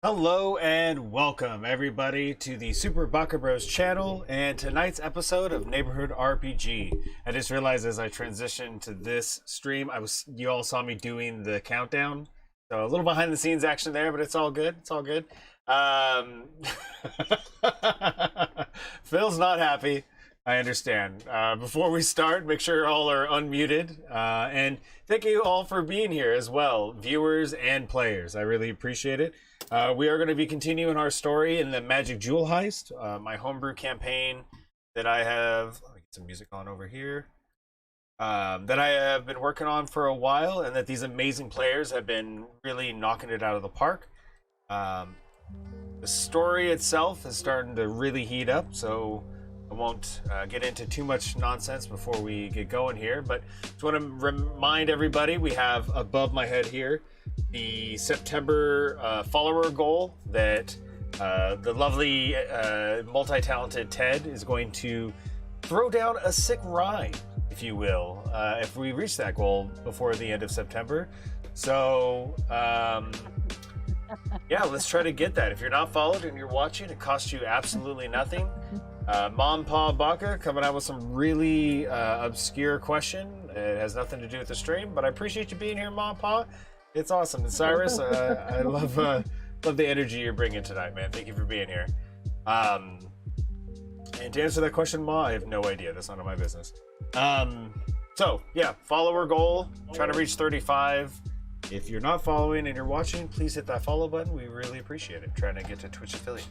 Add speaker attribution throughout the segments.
Speaker 1: Hello and welcome everybody to the Super Baka Bros channel and tonight's episode of Neighborhood RPG. I just realized as I transitioned to this stream, you all saw me doing the countdown. So a little behind the scenes action there, but it's all good. It's all good. Phil's not happy. I understand. Before we start, make sure all are unmuted. And thank you all for being here as well, viewers and players. I really appreciate it. We are going to be continuing our story in the Magic Jewel Heist, my homebrew campaign that I have. Let me get some music on over here. That I have been working on for a while, and that these amazing players have been really knocking it out of the park. The story itself is starting to really heat up, so I won't get into too much nonsense before we get going here, but just want to remind everybody we have above my head here the September follower goal that the lovely multi-talented Ted is going to throw down a sick ride, if you will, if we reach that goal before the end of September. So yeah, let's try to get that. If you're not followed and you're watching, it costs you absolutely nothing. Mom Pa Baka coming out with some really obscure question. It has nothing to do with the stream, but I appreciate you being here, Mom Pa. It's awesome. And Cyrus, I love the energy you're bringing tonight, man. Thank you for being here. And to answer that question, Ma, I have no idea. That's none of my business. So yeah, follower goal. Trying to reach 35. If you're not following and you're watching, please hit that follow button. We really appreciate it. Trying to get to Twitch affiliate.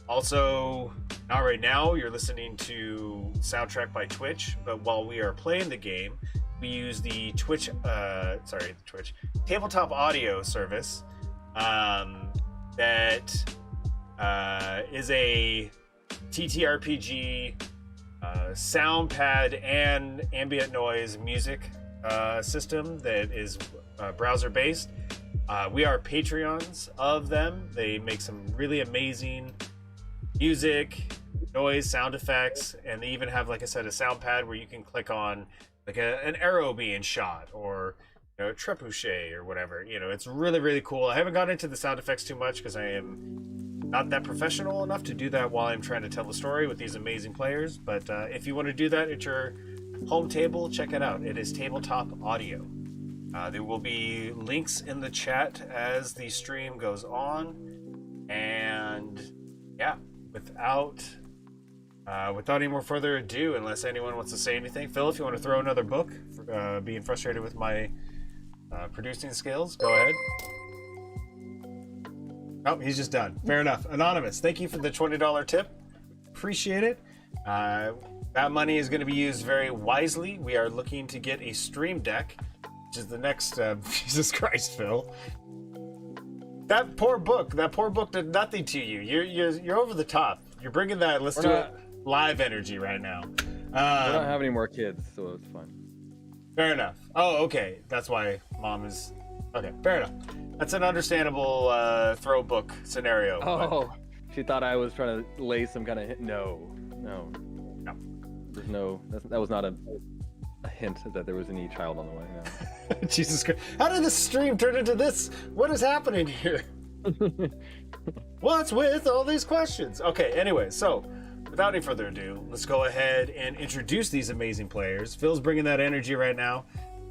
Speaker 1: Also, not right now, you're listening to soundtrack by Twitch, but while we are playing the game, we use the Twitch tabletop audio service that is a TTRPG sound pad and ambient noise music system that is browser based. We are Patreons of them. They make some really amazing music, noise, sound effects, and they even have, like I said, a sound pad where you can click on like an arrow being shot or a trebuchet or whatever. It's really, really cool. I haven't gotten into the sound effects too much because I am not that professional enough to do that while I'm trying to tell the story with these amazing players. But if you want to do that at your home table, check it out. It is Tabletop Audio. There will be links in the chat as the stream goes on. And yeah, without any more further ado, unless anyone wants to say anything, Phil, if you want to throw another book for being frustrated with my producing skills, go ahead. Oh, he's just done. Fair enough. Anonymous, thank you for the $20 tip. Appreciate it. That money is going to be used very wisely. We are looking to get a stream deck, which is the next Jesus Christ, Phil. That poor book did nothing to you. You're over the top. You're bringing that let's do it live energy right now.
Speaker 2: We don't have any more kids, so it's fine.
Speaker 1: Fair enough. Oh, okay. That's why Mom is okay. Fair enough. That's an understandable throw book scenario.
Speaker 2: Oh, she thought I was trying to lay some kind of hint. No. There's no. That was not a hint that there was any child on the way. No.
Speaker 1: Jesus Christ! How did this stream turn into this? What is happening here? What's with all these questions? Okay. Anyway, so without any further ado, let's go ahead and introduce these amazing players. Phil's bringing that energy right now.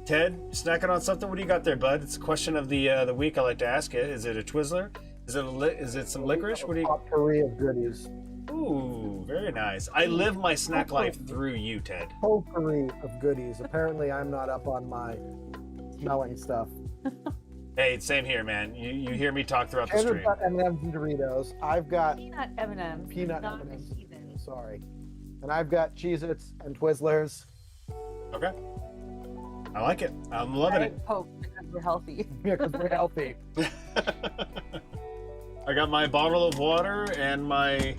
Speaker 1: Ted, snacking on something? What do you got there, bud? It's a question of the week. I like to ask it. Is it a Twizzler? Is it some licorice? What do you?
Speaker 3: Potpourri of goodies.
Speaker 1: Ooh, very nice. I live my snack life through you, Ted.
Speaker 3: Potpourri of goodies. Apparently, I'm not up on my smelling stuff.
Speaker 1: Hey, same here, man. You hear me talk throughout the
Speaker 3: Andrew's
Speaker 1: stream.
Speaker 3: got M&M's and Doritos. I've got
Speaker 4: peanut M&M's.
Speaker 3: peanut M&M's. Sorry. And I've got Cheez-Its and Twizzlers.
Speaker 1: Okay. I like it. I'm loving it.
Speaker 4: Coke because we're healthy.
Speaker 3: Yeah, because we're healthy.
Speaker 1: I got my bottle of water and my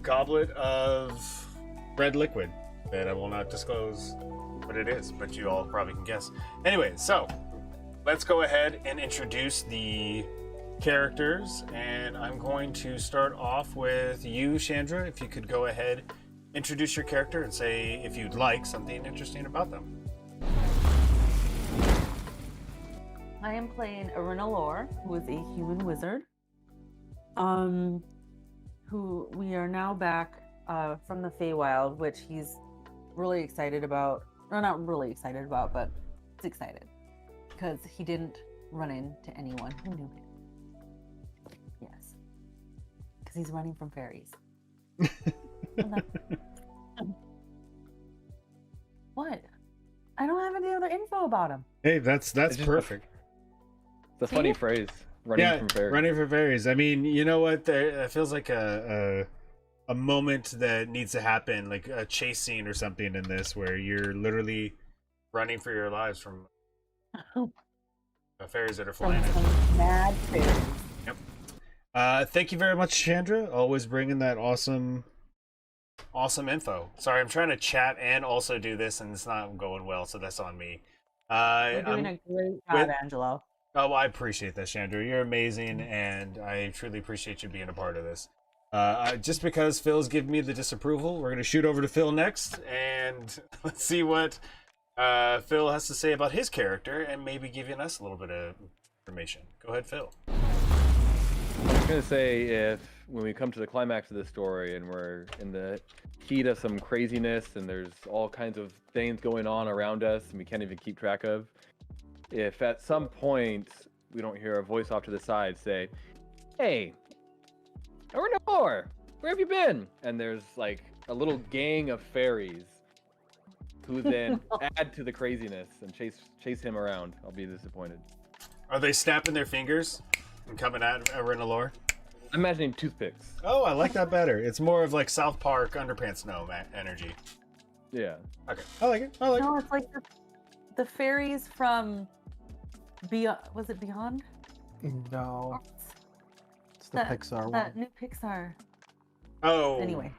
Speaker 1: goblet of red liquid that I will not disclose what it is, but you all probably can guess. Anyway, so let's go ahead and introduce the characters, and I'm going to start off with you, Chandra. If you could go ahead, introduce your character and say, if you'd like, something interesting about them.
Speaker 4: I am playing Arena Lore, who is a human wizard. Who we are now back from the Feywild, which he's really excited about. Or not really excited about, but he's excited because he didn't run into anyone who knew him. Yes, because he's running from fairies. What? I don't have any other info about him.
Speaker 1: Hey, that's
Speaker 2: just-
Speaker 1: perfect.
Speaker 2: It's a funny phrase. Running from fairies.
Speaker 1: Running from fairies. I mean, you know what? It feels like a moment that needs to happen, like a chase scene or something in this, where you're literally running for your lives from fairies that are
Speaker 4: From
Speaker 1: flying.
Speaker 4: some mad fairies.
Speaker 1: Yep. Thank you very much, Chandra. Always bringing that awesome info. Sorry, I'm trying to chat and also do this, and it's not going well, so that's on me.
Speaker 4: You're doing a great job, Angelo.
Speaker 1: Oh, well, I appreciate that, Chandra. You're amazing, and I truly appreciate you being a part of this. Just because Phil's giving me the disapproval, we're going to shoot over to Phil next, and let's see what Phil has to say about his character, and maybe giving us a little bit of information. Go ahead, Phil.
Speaker 2: I was gonna say, if when we come to the climax of the story and we're in the heat of some craziness and there's all kinds of things going on around us and we can't even keep track of, if at some point we don't hear a voice off to the side say, "Hey, Ornor, where have you been?" and there's like a little gang of fairies who then add to the craziness and chase him around, I'll be disappointed.
Speaker 1: Are they snapping their fingers and coming at Arena Lore?
Speaker 2: I'm imagining toothpicks.
Speaker 1: Oh, I like that better. It's more of like South Park Underpants Gnome energy.
Speaker 2: Yeah.
Speaker 1: Okay, I like it. I like
Speaker 4: No, it's like the fairies from Beyond. Was it Beyond?
Speaker 3: No, it's the
Speaker 4: That-
Speaker 3: Pixar
Speaker 4: That
Speaker 3: one.
Speaker 4: new Pixar.
Speaker 1: it. Oh.
Speaker 4: Anyway.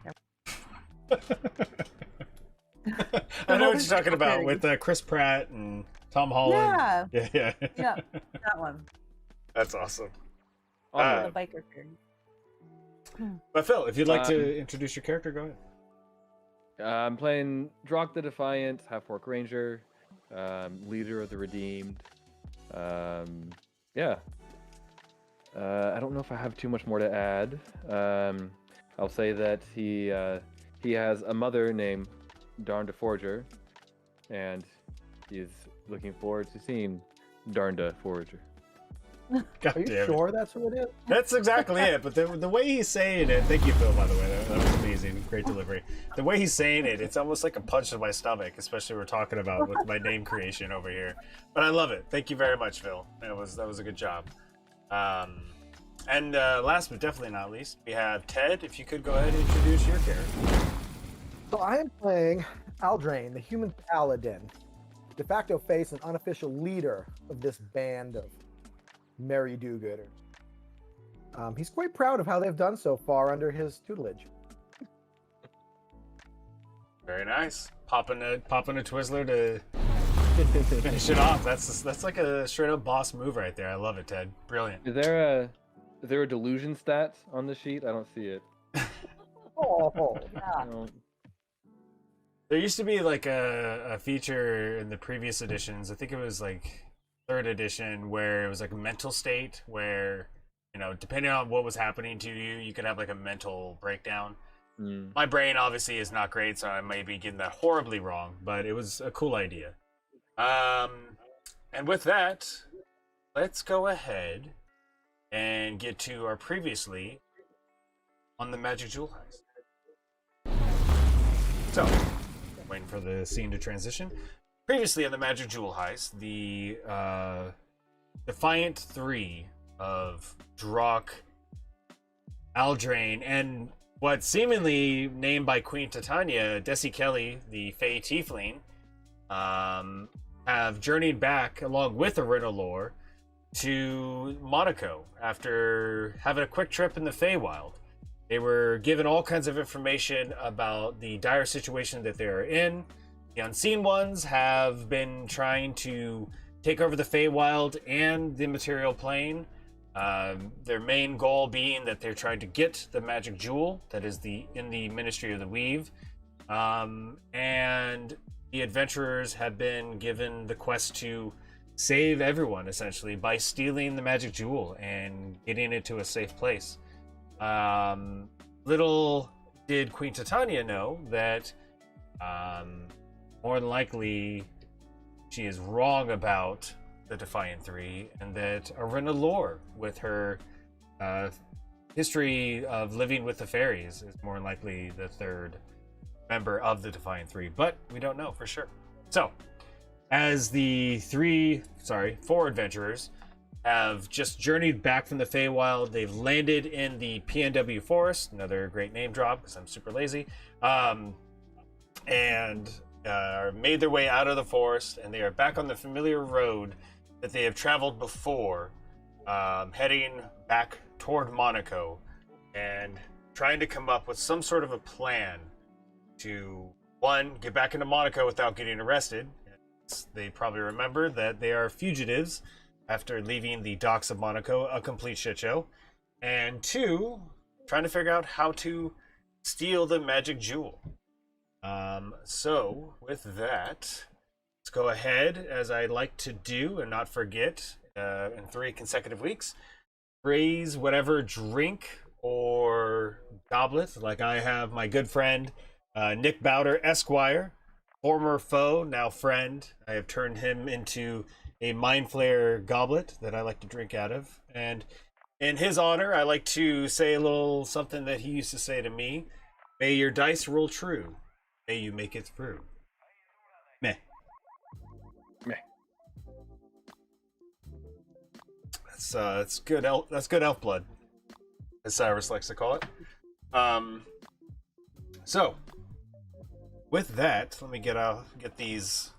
Speaker 1: I know what you're talking about with Chris Pratt and Tom Holland.
Speaker 4: Yeah.
Speaker 1: Yeah.
Speaker 4: Yeah, that one.
Speaker 1: That's awesome.
Speaker 2: Onward.
Speaker 4: The biker fairy.
Speaker 1: But Phil, if you'd like to introduce your character, go ahead.
Speaker 2: I'm playing Drock the Defiant, half-orc ranger, leader of the Redeemed. Yeah. I don't know if I have too much more to add. I'll say that he has a mother named Darnda Forager, and he's looking forward to seeing Darnda Forager.
Speaker 1: God
Speaker 3: Are you
Speaker 1: damn it.
Speaker 3: sure that's what it is?
Speaker 1: That's exactly it. But the way he's saying it, thank you, Phil, by the way. That was amazing. Great delivery. The way he's saying it, it's almost like a punch to my stomach, especially we're talking about with my name creation over here. But I love it. Thank you very much, Phil. That was a good job. And last but definitely not least, we have Ted. If you could go ahead and introduce your character.
Speaker 3: So I am playing Aldrain, the human paladin, de facto face and unofficial leader of this band of merry do-gooders. He's quite proud of how they've done so far under his tutelage.
Speaker 1: Very nice. Popping a Twizzler to finish it off. That's like a straight up boss move right there. I love it, Ted. Brilliant.
Speaker 2: Is there a delusion stat on the sheet? I don't see it.
Speaker 3: Oh,
Speaker 4: Yeah.
Speaker 2: I don't-
Speaker 1: There used to be like a feature in the previous editions. I think it was like 3rd edition where it was like a mental state where, you know, depending on what was happening to you, you could have like a mental breakdown. My brain obviously is not great, so I may be getting that horribly wrong, but it was a cool idea. And with that, let's go ahead and get to our previously on the Magic Jewel Heist. So, waiting for the scene to transition. Previously on the Magic Jewel Heist, the Defiant 3 of Drock, Aldrain, and what seemingly named by Queen Titania, Desi Kelly, the Fey Tiefling, have journeyed back along with Arena Lore to Monaco after having a quick trip in the Feywild. They were given all kinds of information about the dire situation that they are in. The Unseen Ones have been trying to take over the Feywild and the material plane. Their main goal being that they're trying to get the magic jewel that is in the Ministry of the Weave. And the adventurers have been given the quest to save everyone essentially by stealing the magic jewel and getting it to a safe place. Little did Queen Titania know that more than likely she is wrong about the Defiant Three, and that Arena Lore, with her history of living with the fairies, is more than likely the third member of the Defiant Three, but we don't know for sure. So, as the four adventurers have just journeyed back from the Feywild, they've landed in the PNW Forest, another great name drop because I'm super lazy, and made their way out of the forest, and they are back on the familiar road that they have traveled before, heading back toward Monaco, and trying to come up with some sort of a plan to, one, get back into Monaco without getting arrested. They probably remember that they are fugitives after leaving the docks of Monaco, a complete shit show. And two, trying to figure out how to steal the magic jewel. So, with that, let's go ahead, as I like to do and not forget, in 3 consecutive weeks, raise whatever drink or goblet, like I have my good friend Nick Bowder Esquire, former foe, now friend. I have turned him into a Mind Flayer goblet that I like to drink out of. And in his honor, I like to say a little something that he used to say to me. May your dice roll true. May you make it through. Meh.
Speaker 2: Meh.
Speaker 1: That's good. That's good elf blood, as Cyrus likes to call it. So, with that, let me get these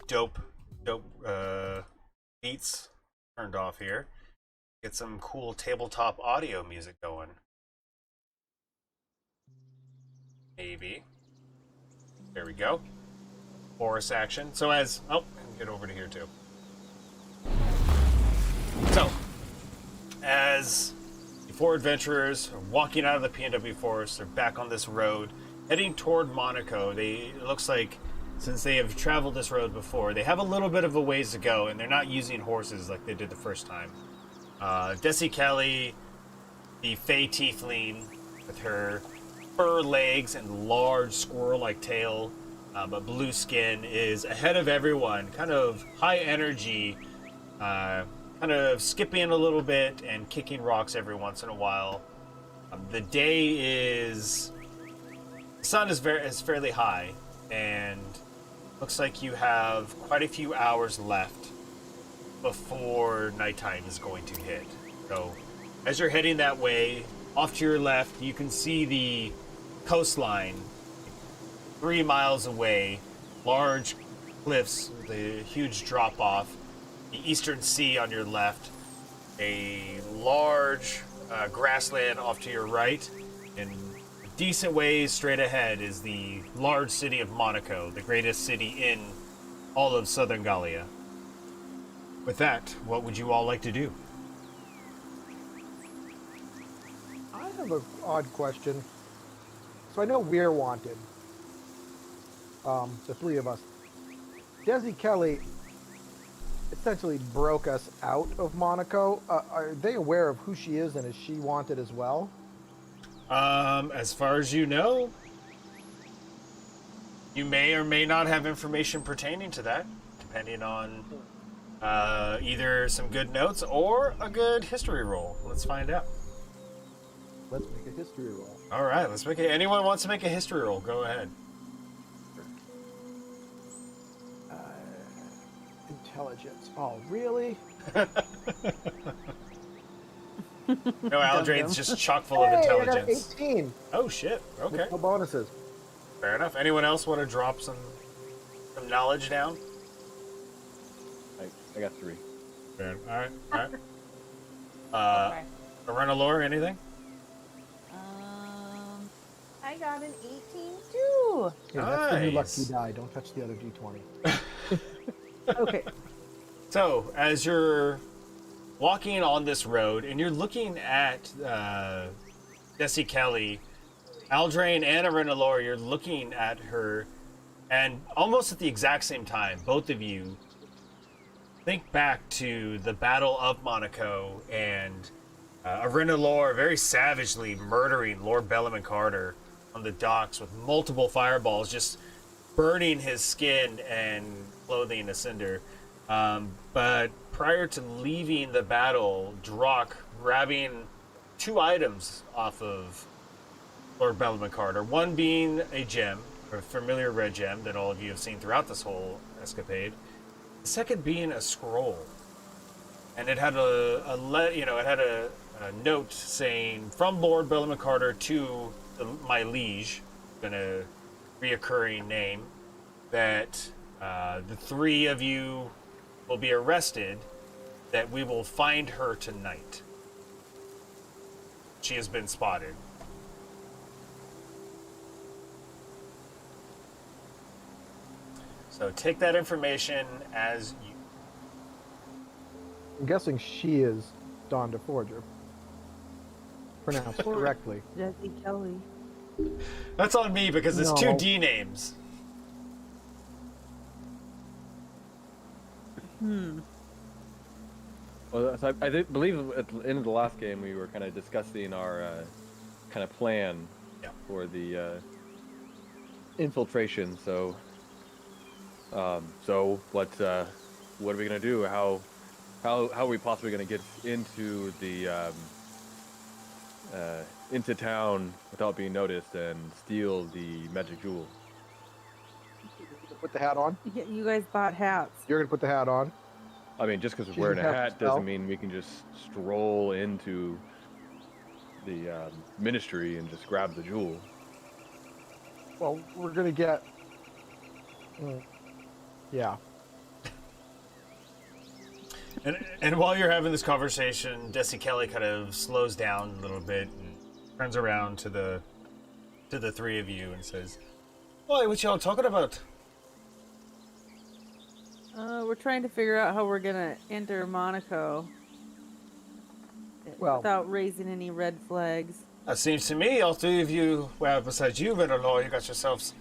Speaker 1: dope beats turned off here. Get some cool tabletop audio music going. Maybe. There we go. Forest action. So get over to here too. So, as the 4 adventurers are walking out of the PNW forest, they're back on this road, heading toward Monaco. It looks like, since they have traveled this road before, they have a little bit of a ways to go, and they're not using horses like they did the first time. Desi Kelly, the Fey Tiefling, with her fur legs and large squirrel-like tail, but blue skin, is ahead of everyone, kind of high energy, kind of skipping a little bit and kicking rocks every once in a while. The day is... The sun is fairly high, and looks like you have quite a few hours left before nighttime is going to hit. So, as you're heading that way, off to your left, you can see the coastline 3 miles away, large cliffs, the huge drop-off, the eastern sea on your left, a large grassland off to your right, and a decent ways straight ahead is the large city of Monaco, the greatest city in all of southern Gallia. With that, what would you all like to do?
Speaker 3: I have an odd question. So I know we're wanted. The 3 of us. Desi Kelly essentially broke us out of Monaco. Are they aware of who she is, and is she wanted as well?
Speaker 1: As far as you know, you may or may not have information pertaining to that, depending on either some good notes or a good history roll. Let's find out.
Speaker 3: Let's make a history roll.
Speaker 1: All right, let's make it. Anyone wants to make a history roll? Go ahead.
Speaker 3: Intelligence. Oh, really?
Speaker 1: No, Aldrain's just chock full of
Speaker 3: Hey, I got
Speaker 1: intelligence.
Speaker 3: 18.
Speaker 1: Oh shit. Okay.
Speaker 3: With no bonuses.
Speaker 1: Fair enough. Anyone else want to drop some knowledge down?
Speaker 2: I got 3.
Speaker 1: Fair. All right. All right.
Speaker 4: Okay.
Speaker 1: Arena Lore, anything?
Speaker 4: I got an 18 too.
Speaker 3: Yeah, that's the new
Speaker 1: Nice.
Speaker 3: lucky die. Don't touch the other d20.
Speaker 4: Okay.
Speaker 1: So, as you're walking on this road and you're looking at Desi Kelly, Aldrain and Arena Lore, you're looking at her, and almost at the exact same time, both of you think back to the Battle of Monaco and Arena Lore very savagely murdering Lord Bellamy Carter on the docks with multiple fireballs, just burning his skin and clothing a cinder. But prior to leaving the battle, Drock grabbing 2 items off of Lord Bellamy Carter, one being a gem, a familiar red gem that all of you have seen throughout this whole escapade. The second being a scroll, and it had a note saying from Lord Bellamy Carter to my liege, been a reoccurring name, that the 3 of you will be arrested, that we will find her tonight. She has been spotted. So take that information as you...
Speaker 3: I'm guessing she is Donda Forger. Pronounced correctly.
Speaker 4: Jesse Kelly.
Speaker 1: That's on me because it's 2
Speaker 3: No.
Speaker 1: D names.
Speaker 2: Well, so I believe at the end of the last game we were kind of discussing our kind of plan
Speaker 1: Yeah.
Speaker 2: for the infiltration. So, what are we gonna do? How are we possibly gonna get into the into town without being noticed and steal the magic jewel?
Speaker 3: Put the hat on.
Speaker 4: You guys bought hats.
Speaker 3: You're gonna put the hat on.
Speaker 2: I mean, just because
Speaker 3: She
Speaker 2: we're wearing a
Speaker 3: doesn't have
Speaker 2: hat
Speaker 3: to spell.
Speaker 2: doesn't mean we can just stroll into the ministry and just grab the jewel.
Speaker 3: Well, we're gonna get. Yeah.
Speaker 1: And while you're having this conversation, Desi Kelly kind of slows down a little bit and turns around to the 3 of you and says, "Boy, what y'all talking about?"
Speaker 4: We're trying to figure out how we're gonna enter Monaco
Speaker 3: Well-
Speaker 4: without raising any red flags.
Speaker 1: It seems to me, all 3 of you, well, besides you, Venalor, you got yourselves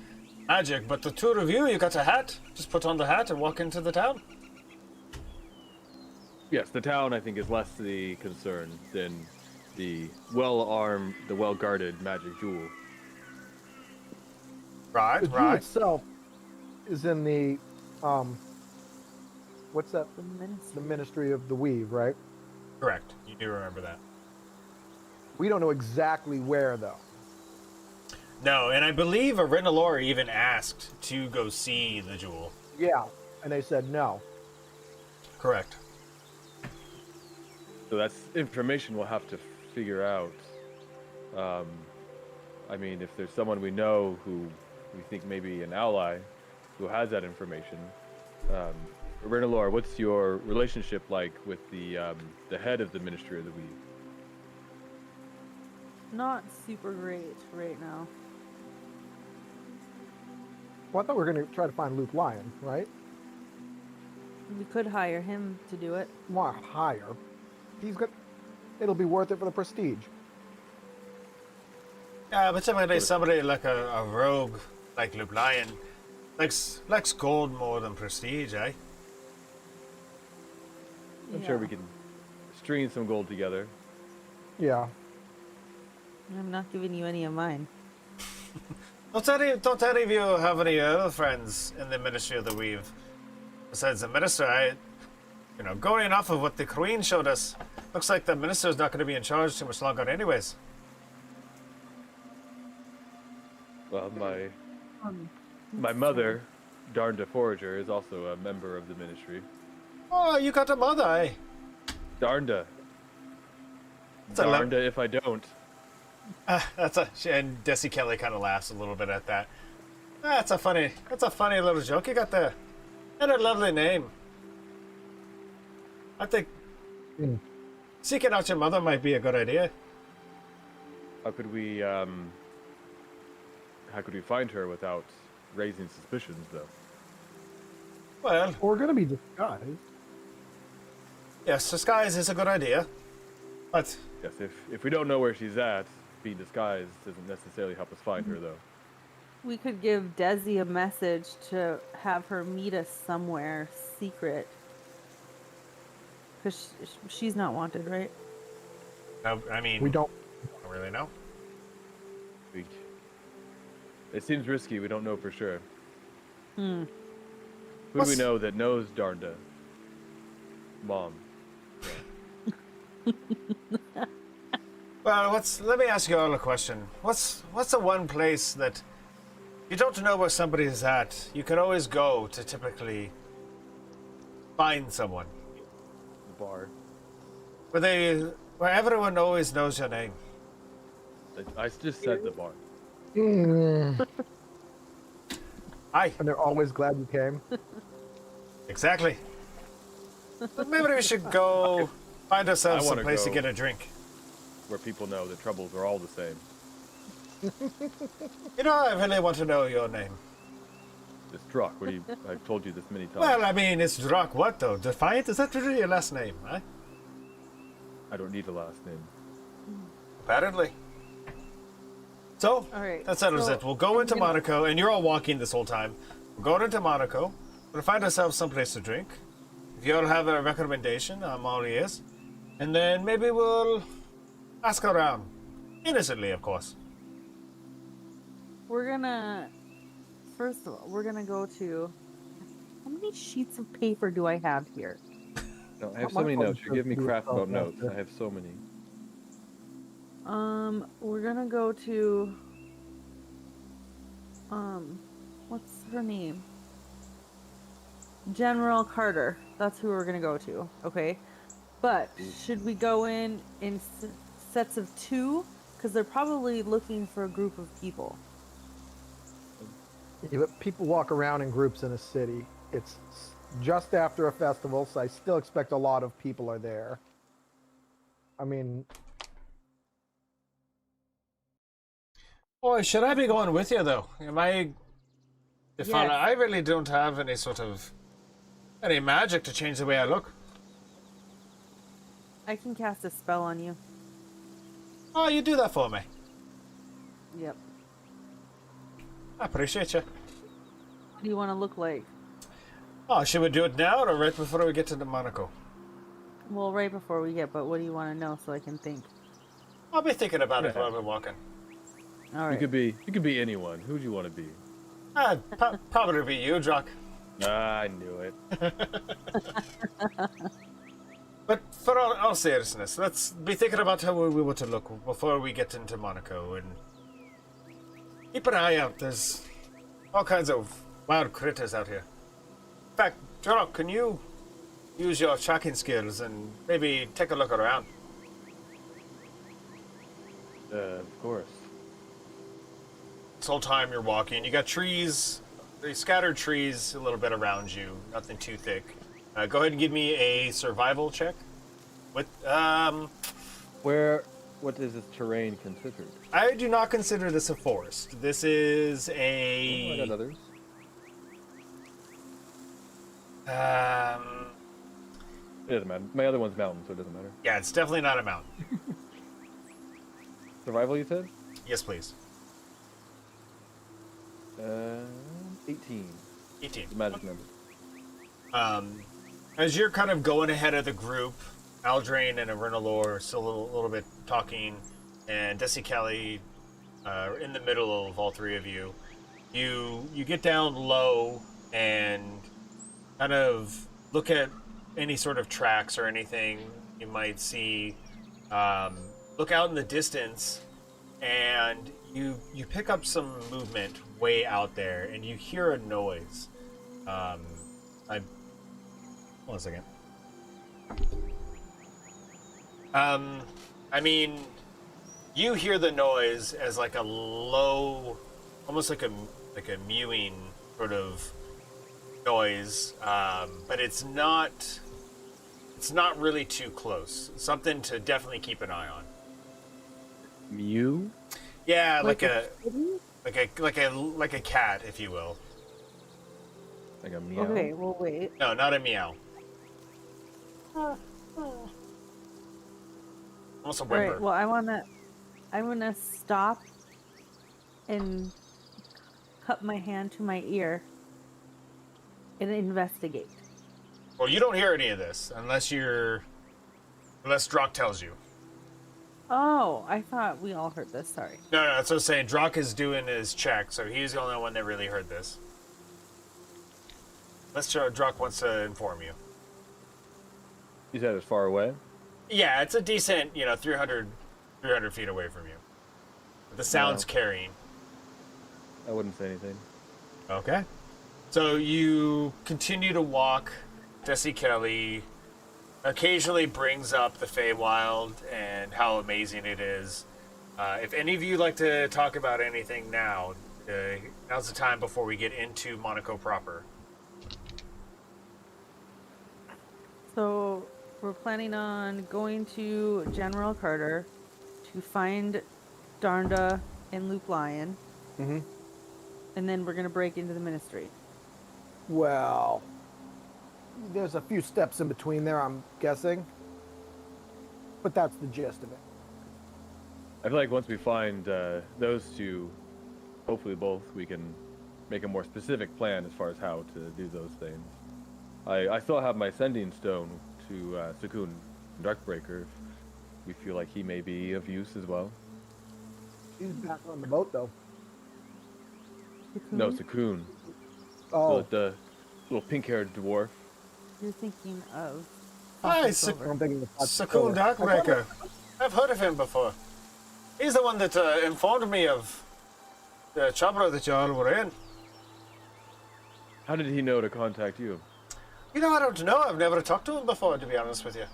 Speaker 1: magic, but the 2 of you, you got a hat. Just put on the hat and walk into the town.
Speaker 2: Yes, the town I think is less the concern than the well-armed, the well-guarded magic jewel.
Speaker 1: Right,
Speaker 3: The jewel
Speaker 1: right.
Speaker 3: itself is in the what's that?
Speaker 4: The ministry.
Speaker 3: The Ministry of the Weave, right?
Speaker 1: Correct. You do remember that.
Speaker 3: We don't know exactly where though.
Speaker 1: No, and I believe Arenalor even asked to go see the jewel.
Speaker 3: Yeah, and they said no.
Speaker 1: Correct.
Speaker 2: So that's information we'll have to figure out. I mean, if there's someone we know who we think may be an ally who has that information. Renalor, what's your relationship like with the head of the Ministry of the Weave?
Speaker 4: Not super great right now.
Speaker 3: Well, I thought we were gonna try to find Luke Lyon, right?
Speaker 4: We could hire him to do it.
Speaker 3: More higher. He's got. It'll be worth it for the prestige.
Speaker 1: Yeah, but somebody like a rogue like Luke Lyon likes gold more than prestige, eh?
Speaker 2: I'm sure
Speaker 4: Yeah.
Speaker 2: we can string some gold together.
Speaker 3: Yeah.
Speaker 4: I'm not giving you any of mine.
Speaker 1: Don't any of you have any other friends in the Ministry of the Weave? Besides the minister, going off of what the Queen showed us, looks like the minister's not going to be in charge too much longer anyways.
Speaker 2: Well, my mother, Darnda Forager, is also a member of the Ministry.
Speaker 1: Oh, you got a mother, eh?
Speaker 2: Darnda.
Speaker 1: That's a lo-
Speaker 2: Darnda if I don't.
Speaker 1: And Desi Kelly kind of laughs a little bit at that. That's a funny little joke you got there. And a lovely name. I think seeking out your mother might be a good idea.
Speaker 2: How could we find her without raising suspicions, though?
Speaker 1: Well,
Speaker 3: We're gonna be disguised.
Speaker 1: yes, disguise is a good idea. But
Speaker 2: Yes, if we don't know where she's at, being disguised doesn't necessarily help us find her, though.
Speaker 4: We could give Desi a message to have her meet us somewhere secret Because she's not wanted, right?
Speaker 1: No, I mean,
Speaker 3: We don't.
Speaker 1: don't really know.
Speaker 2: It seems risky. We don't know for sure.
Speaker 4: Hmm.
Speaker 2: Who do we know that knows Darnda? Mom.
Speaker 1: Well, let me ask you all a question. What's the one place that you don't know where somebody is at? You can always go to typically find someone.
Speaker 2: The bar.
Speaker 1: Where everyone always knows your name.
Speaker 2: I just said the bar.
Speaker 3: Mm.
Speaker 1: Hi.
Speaker 3: And they're always glad you came.
Speaker 1: Exactly. But maybe we should go find ourselves
Speaker 2: I wanna
Speaker 1: some place to
Speaker 2: go.
Speaker 1: get a drink.
Speaker 2: Where people know the troubles are all the same.
Speaker 1: You know, I really want to know your name.
Speaker 2: It's Druck. What do you? I've told you this many times.
Speaker 1: Well, I mean, it's Drock. What though? Defiant? Is that really your last name? Huh?
Speaker 2: I don't need a last name.
Speaker 1: Apparently. So,
Speaker 4: All right,
Speaker 1: that settles
Speaker 4: so
Speaker 1: it. We'll go into
Speaker 4: gonna-
Speaker 1: Monaco, and you're all walking this whole time. We're going into Monaco. We'll find ourselves someplace to drink. If you all have a recommendation, I'm all ears. And then maybe we'll ask around. Innocently, of course.
Speaker 4: We're gonna. First of all, we're gonna go to. How many sheets of paper do I have here?
Speaker 2: No, I have
Speaker 3: My
Speaker 2: so many
Speaker 3: phone
Speaker 2: notes. You
Speaker 3: says
Speaker 2: give me
Speaker 3: do it
Speaker 2: crap about notes.
Speaker 3: self-master.
Speaker 2: I have so many.
Speaker 4: We're gonna go to. What's her name? General Carter. That's who we're gonna go to. Okay, but should we go in sets of 2? Because they're probably looking for a group of people.
Speaker 3: Yeah, but people walk around in groups in a city. It's just after a festival, so I still expect a lot of people are there. I mean,
Speaker 1: Boy, should I be going with you, though? Am I... If
Speaker 4: Yes.
Speaker 1: I really don't have any sort of... any magic to change the way I look.
Speaker 4: I can cast a spell on you.
Speaker 1: Oh, you do that for me.
Speaker 4: Yep.
Speaker 1: I appreciate you.
Speaker 4: What do you want to look like?
Speaker 1: Oh, should we do it now or right before we get to the Monaco?
Speaker 4: Well, right before we get, but what do you want to know so I can think?
Speaker 1: I'll be thinking about it
Speaker 2: Yeah.
Speaker 1: while we're walking.
Speaker 4: All
Speaker 2: You
Speaker 4: right.
Speaker 2: could be anyone. Who do you want to be?
Speaker 1: Probably be you, Druck.
Speaker 2: I knew it.
Speaker 1: But for all seriousness, let's be thinking about how we want to look before we get into Monaco and keep an eye out. There's all kinds of wild critters out here. In fact, Druck, can you use your tracking skills and maybe take a look around?
Speaker 2: Of course.
Speaker 1: This whole time you're walking, you got trees, scattered trees a little bit around you, nothing too thick. Go ahead and give me a survival check. With
Speaker 2: What is this terrain considered?
Speaker 1: I do not consider this a forest. This is
Speaker 2: Oh, I got
Speaker 1: a
Speaker 2: others. It doesn't matter. My other one's mountain, so it doesn't matter.
Speaker 1: yeah, it's definitely not a mountain.
Speaker 2: Survival, you said?
Speaker 1: Yes, please.
Speaker 2: 18.
Speaker 1: 18.
Speaker 2: The magic number.
Speaker 1: As you're kind of going ahead of the group, Aldrain and Arenalor are still a little bit talking, and Desi Kelly in the middle of all three of you. You get down low and kind of look at any sort of tracks or anything you might see. Look out in the distance, and you pick up some movement way out there, and you hear a noise. One second. I mean, you hear the noise as like a low, almost like a mewing sort of noise, but it's not really too close. Something to definitely keep an eye on.
Speaker 2: Mew?
Speaker 1: Yeah, like a
Speaker 4: kitty?
Speaker 1: cat, if you will.
Speaker 2: Like a meow?
Speaker 4: Okay, we'll wait.
Speaker 1: No, not a meow. Almost a
Speaker 4: All
Speaker 1: whimper.
Speaker 4: right. Well, I'm gonna stop and cup my hand to my ear and investigate.
Speaker 1: Well, you don't hear any of this unless you're Unless Drock tells you.
Speaker 4: Oh, I thought we all heard this. Sorry.
Speaker 1: No, that's what I'm saying. Drock is doing his check, so he's the only one that really heard this. Unless Drock wants to inform you.
Speaker 2: You said it's far away?
Speaker 1: Yeah, it's a decent, 300 feet away from you. The sound's carrying.
Speaker 2: I wouldn't say anything.
Speaker 1: Okay. So you continue to walk. Jesse Kelly occasionally brings up the Feywild and how amazing it is. If any of you like to talk about anything now, now's the time before we get into Monaco proper.
Speaker 4: So we're planning on going to General Carter to find Darnda and Luke Lion.
Speaker 3: Mm-hmm.
Speaker 4: And then we're going to break into the ministry.
Speaker 3: Well, there's a few steps in between there, I'm guessing. But that's the gist of it.
Speaker 2: I feel like once we find those two, hopefully both, we can make a more specific plan as far as how to do those things. I still have my sending stone to Sakun Darkbreaker. If we feel like he may be of use as well.
Speaker 3: He's back on the boat, though.
Speaker 2: No, Sakun.
Speaker 3: Oh,
Speaker 2: The little pink-haired dwarf.
Speaker 4: You're thinking of...
Speaker 1: Hi,
Speaker 3: I'm thinking of
Speaker 1: Sakun Darkbreaker. I've heard of him before. He's the one that informed me of the trouble that y'all were in.
Speaker 2: How did he know to contact you?
Speaker 1: I don't know. I've never talked to him before, to be honest with you.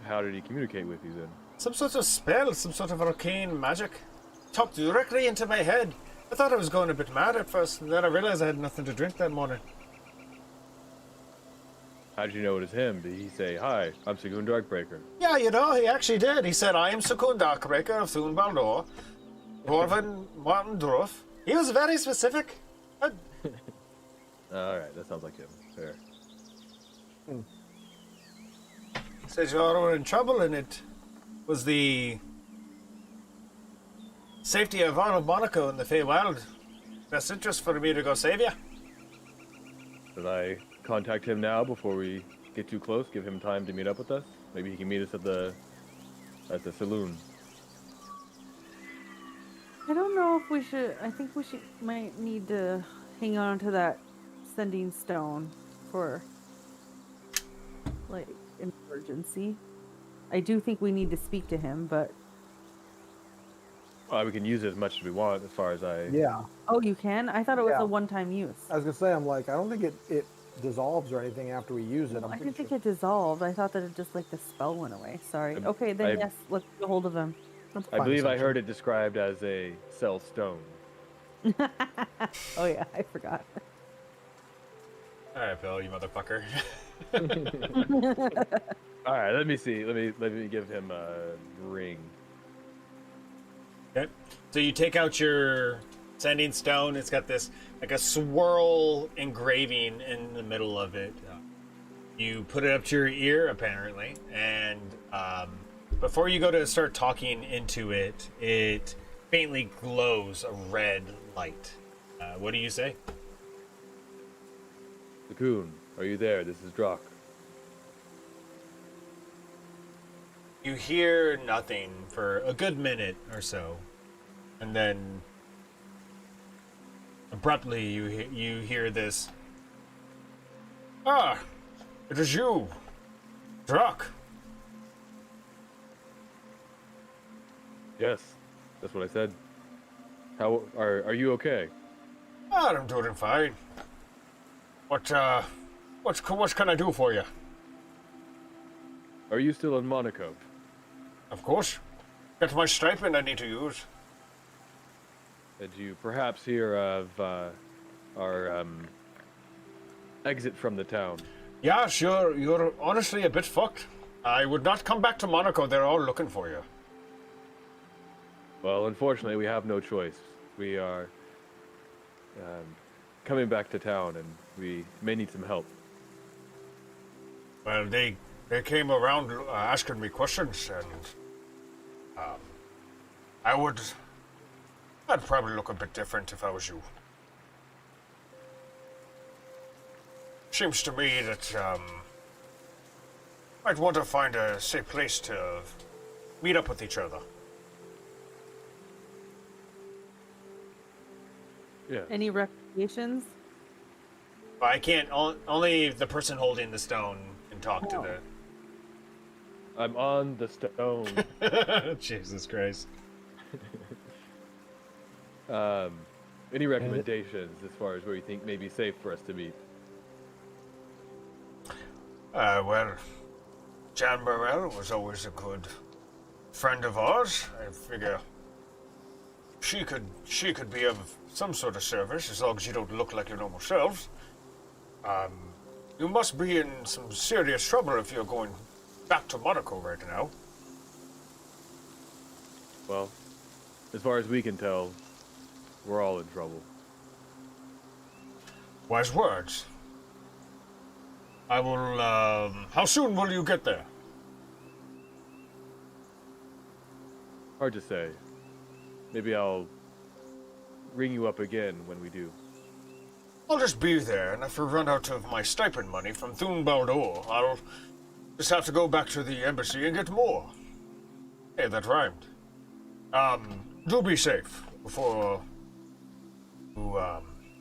Speaker 2: How did he communicate with you then?
Speaker 1: Some sort of spell, some sort of arcane magic. Talked directly into my head. I thought I was going a bit mad at first, and then I realized I had nothing to drink that morning.
Speaker 2: How did you know it was him? Did he say, "Hi, I'm Sakun Darkbreaker"?
Speaker 1: Yeah, he actually did. He said, I am Sakun Darkbreaker of Thun Baldor, Dwarven Martin Dwarf. He was very specific.
Speaker 2: Alright, that sounds like him. Fair.
Speaker 1: Said you all were in trouble, and it was the safety of all of Monaco and the Feywild. Best interest for me to go save you.
Speaker 2: Should I contact him now before we get too close? Give him time to meet up with us? Maybe he can meet us at the saloon.
Speaker 4: I don't know if we should... I think we might need to hang on to that sending stone for, like, emergency. I do think we need to speak to him, but...
Speaker 2: Well, we can use it as much as we want, as far as I...
Speaker 3: Yeah.
Speaker 4: Oh, you can? I thought it was
Speaker 3: Yeah.
Speaker 4: a one-time use.
Speaker 3: I was going to say, I'm like, I don't think it dissolves or anything after we use it.
Speaker 4: I didn't think it dissolved. I thought that it just, like, the spell went away. Sorry. Okay, then yes, let's get a hold of him.
Speaker 2: I believe I heard it described as a cell stone.
Speaker 4: Oh, yeah, I forgot.
Speaker 1: All right, Bill, you motherfucker.
Speaker 2: All right, let me see. Let me give him a ring.
Speaker 1: Okay. So you take out your sending stone. It's got this like a swirl engraving in the middle of it. You put it up to your ear, apparently, and before you go to start talking into it, it faintly glows a red light. What do you say?
Speaker 2: Sakun, are you there? This is Drock.
Speaker 1: You hear nothing for a good minute or so, and then abruptly you hear this. Ah, it is you, Drock.
Speaker 2: Yes, that's what I said. How are you okay?
Speaker 1: Ah, I'm doing fine. What can I do for you?
Speaker 2: Are you still in Monaco?
Speaker 1: Of course. Got my stipend I need to use.
Speaker 2: Did you perhaps hear of our exit from the town?
Speaker 1: Yes, you're honestly a bit fucked. I would not come back to Monaco. They're all looking for you.
Speaker 2: Well, unfortunately, we have no choice. We are coming back to town, and we may need some help.
Speaker 1: Well, they came around asking me questions, and I'd probably look a bit different if I was you. Seems to me that Might want to find a safe place to meet up with each other.
Speaker 2: Yeah.
Speaker 4: Any recommendations?
Speaker 1: But I can't. Only the person holding the stone can talk to
Speaker 2: I'm on the stone.
Speaker 1: the. Jesus Christ.
Speaker 2: Any recommendations as far as where you think may be safe for us to meet?
Speaker 1: Well, Jan Morel was always a good friend of ours. I figure she could be of some sort of service as long as you don't look like your normal selves. You must be in some serious trouble if you're going back to Monaco right now.
Speaker 2: Well, as far as we can tell, we're all in trouble.
Speaker 1: Wise words. I will, how soon will you get there?
Speaker 2: Hard to say. Maybe I'll ring you up again when we do.
Speaker 1: I'll just be there, and if I run out of my stipend money from Thun Baldur, I'll just have to go back to the embassy and get more. Hey, that rhymed. Do be safe before you,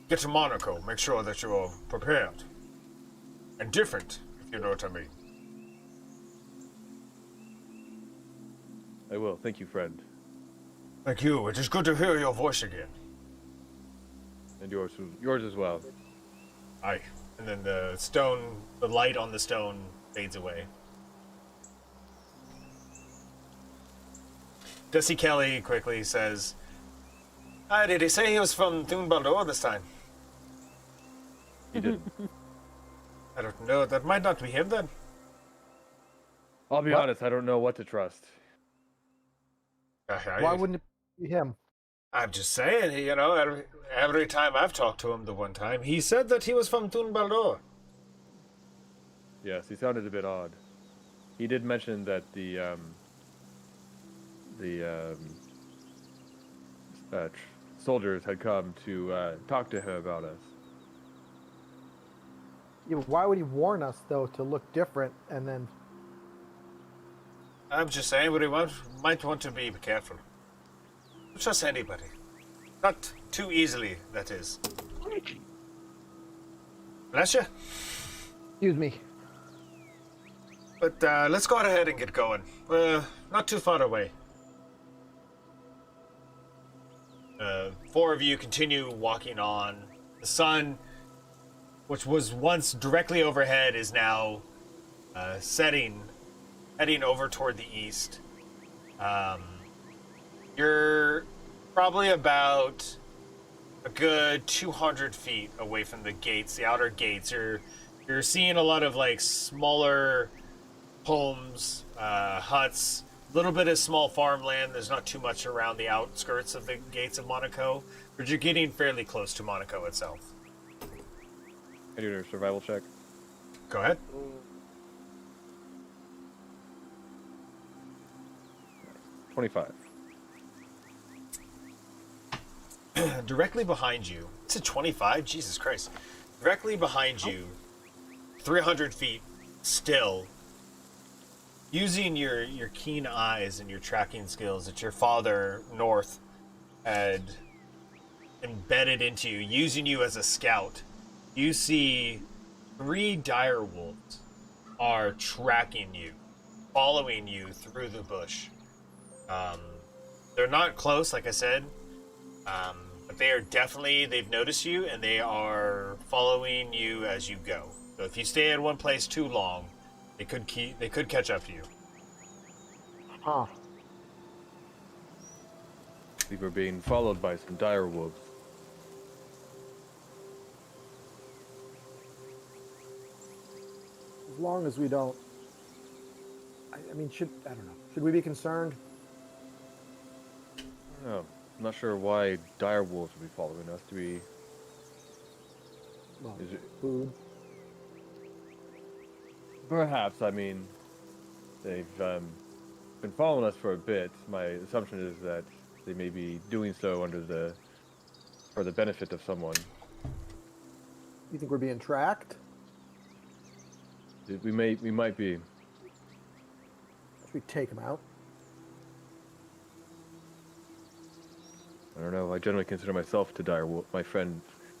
Speaker 1: get to Monaco. Make sure that you're prepared. And different, if you know what I mean.
Speaker 2: I will. Thank you, friend.
Speaker 1: Thank you. It is good to hear your voice again.
Speaker 2: And yours as well.
Speaker 1: Aye. And then the light on the stone fades away. Dusty Kelly quickly says, did he say he was from Thun Baldur this time?
Speaker 2: He did.
Speaker 1: I don't know. That might not be him then.
Speaker 2: I'll be honest, I don't know what to trust.
Speaker 3: Why wouldn't it be him?
Speaker 1: I'm just saying, you know, every time I've talked to him the one time, he said that he was from Thun Baldur.
Speaker 2: Yes, he sounded a bit odd. He did mention that the soldiers had come to talk to him about us.
Speaker 3: Yeah, why would he warn us though to look different and then?
Speaker 1: I'm just saying, but he might want to be careful. Don't trust anybody. Not too easily, that is. Bless you.
Speaker 3: Excuse me.
Speaker 1: But let's go ahead and get going. We're not too far away. Four of you continue walking on. The sun, which was once directly overhead, is now setting, heading over toward the east. You're probably about a good 200 feet away from the gates, the outer gates. You're seeing a lot of like smaller homes, huts, a little bit of small farmland. There's not too much around the outskirts of the gates of Monaco, but you're getting fairly close to Monaco itself.
Speaker 2: Can you do a survival check?
Speaker 1: Go ahead.
Speaker 2: 25.
Speaker 1: Directly behind you, it's a 25? Jesus Christ. Directly behind you, 300 feet still, using your keen eyes and your tracking skills that your father, North, had embedded into you, using you as a scout, you see 3 dire wolves are tracking you, following you through the bush. They're not close, like I said, but they are definitely, they've noticed you, and they are following you as you go. So if you stay in one place too long, they could catch up to you.
Speaker 3: Huh.
Speaker 2: We were being followed by some dire wolves.
Speaker 3: As long as we don't. I mean, I don't know. Should we be concerned?
Speaker 2: Oh, I'm not sure why dire wolves would be following us. Do we?
Speaker 3: Well,
Speaker 2: Is it?
Speaker 3: food.
Speaker 2: Perhaps. I mean, they've been following us for a bit. My assumption is that they may be doing so for the benefit of someone.
Speaker 3: You think we're being tracked?
Speaker 2: We might be.
Speaker 3: Should we take him out?
Speaker 2: I don't know. I generally consider myself to dire wolf.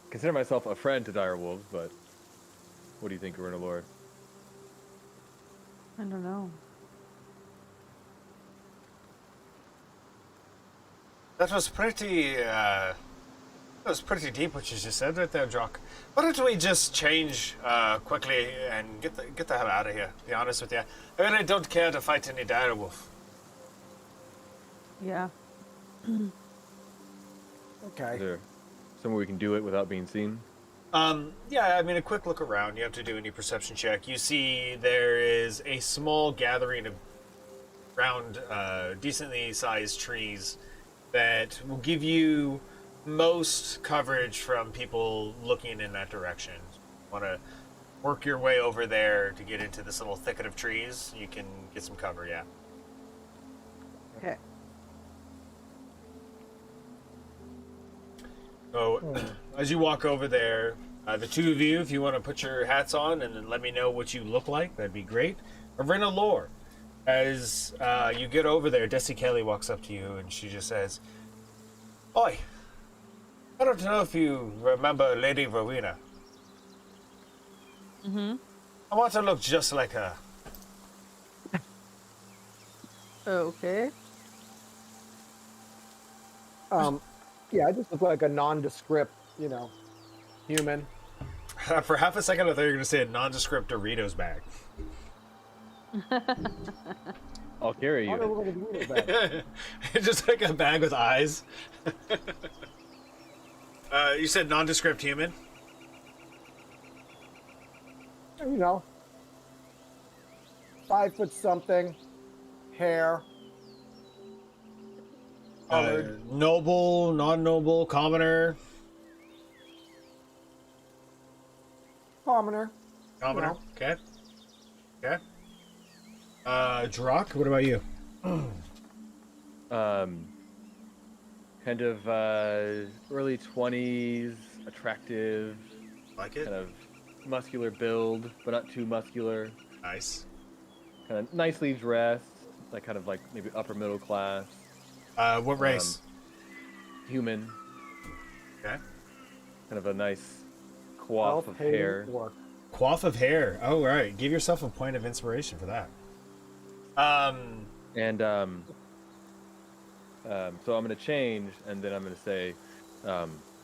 Speaker 2: Consider myself a friend to dire wolves, but what do you think, Arena Lord?
Speaker 4: I don't know.
Speaker 1: That was pretty deep what you just said right there, Jock. Why don't we just change quickly and get the hell out of here? To be honest with you, I really don't care to fight any direwolf.
Speaker 4: Yeah.
Speaker 3: Okay.
Speaker 2: Is there somewhere we can do it without being seen?
Speaker 1: Yeah, I mean, a quick look around. You have to do any perception check. You see there is a small gathering of round, decently sized trees that will give you most coverage from people looking in that direction. Want to work your way over there to get into this little thicket of trees? You can get some cover, yeah.
Speaker 4: Okay.
Speaker 1: So, as you walk over there, the two of you, if you want to put your hats on and then let me know what you look like, that'd be great. Arena Lore, as you get over there, Desi Kelly walks up to you and she just says, "Oi, I don't know if you remember Lady Rowena.
Speaker 4: Mm-hmm.
Speaker 1: I want to look just like her."
Speaker 4: Okay.
Speaker 3: Yeah, I just look like a nondescript, human.
Speaker 1: For half a second, I thought you were going to say a nondescript Doritos bag.
Speaker 2: I'll carry
Speaker 3: I
Speaker 2: you.
Speaker 3: don't look like a Dorito bag.
Speaker 1: Just like a bag with eyes. You said nondescript human?
Speaker 3: 5 foot something, hair. Colored.
Speaker 1: Noble, non-noble, commoner.
Speaker 3: Commoner.
Speaker 1: Commoner. Okay. Okay. Drock, what about you?
Speaker 2: Kind of early 20s, attractive,
Speaker 1: Like it?
Speaker 2: kind of muscular build, but not too muscular.
Speaker 1: Nice.
Speaker 2: Kind of nicely dressed, kind of maybe upper middle class.
Speaker 1: What race?
Speaker 2: Human.
Speaker 1: Okay.
Speaker 2: Kind of a nice coif of hair.
Speaker 1: Coif of hair. Oh, right. Give yourself a point of inspiration for that.
Speaker 2: And so I'm gonna change, and then I'm gonna say,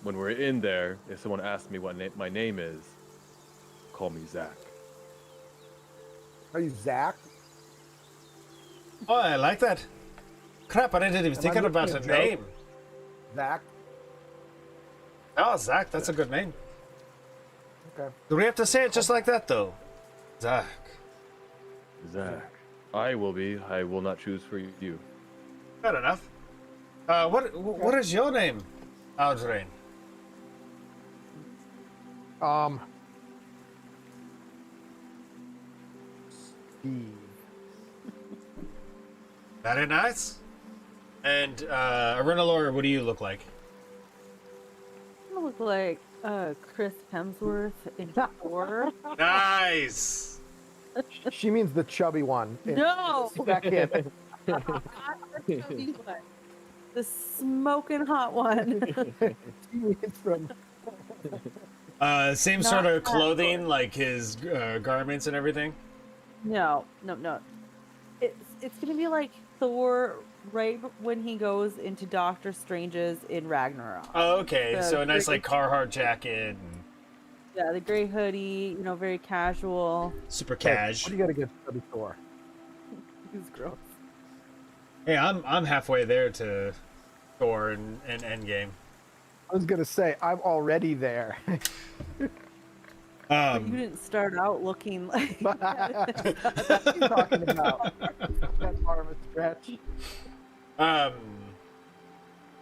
Speaker 2: when we're in there, if someone asks me what my name is, call me Zach.
Speaker 3: Are you Zach?
Speaker 1: Oh, I like that. Crap, I didn't even
Speaker 3: Am
Speaker 1: think
Speaker 3: I
Speaker 1: about
Speaker 3: making
Speaker 1: a
Speaker 3: a joke?
Speaker 1: name.
Speaker 3: Zach?
Speaker 1: Oh, Zach, that's a good name.
Speaker 3: Okay.
Speaker 1: Do we have to say it just like that, though? Zach.
Speaker 2: Zach. I will not choose for you.
Speaker 1: Fair enough. What is your name, Aldrain?
Speaker 3: Steve.
Speaker 1: Very nice. And, Arenalor, what do you look like?
Speaker 4: I look like Chris Hemsworth in Thor.
Speaker 1: Nice!
Speaker 3: She means the chubby one.
Speaker 4: No!
Speaker 3: Second.
Speaker 4: The smoking hot one.
Speaker 3: She means from.
Speaker 1: Same
Speaker 4: Not
Speaker 1: sort of
Speaker 4: that
Speaker 1: clothing, like his garments and everything?
Speaker 4: No. It's gonna be like Thor right when he goes into Doctor Strange's in Ragnarok.
Speaker 1: Oh, okay.
Speaker 4: The
Speaker 1: So a nice,
Speaker 4: gray-
Speaker 1: Carhartt jacket and
Speaker 4: Yeah, the gray hoodie, very casual.
Speaker 1: super
Speaker 3: What
Speaker 1: cash.
Speaker 3: do you got against chubby Thor?
Speaker 4: He's gross.
Speaker 1: Hey, I'm halfway there to Thor and Endgame.
Speaker 3: I was gonna say I'm already there.
Speaker 4: But you didn't start out looking like
Speaker 3: That's what you're talking about. That far of a stretch.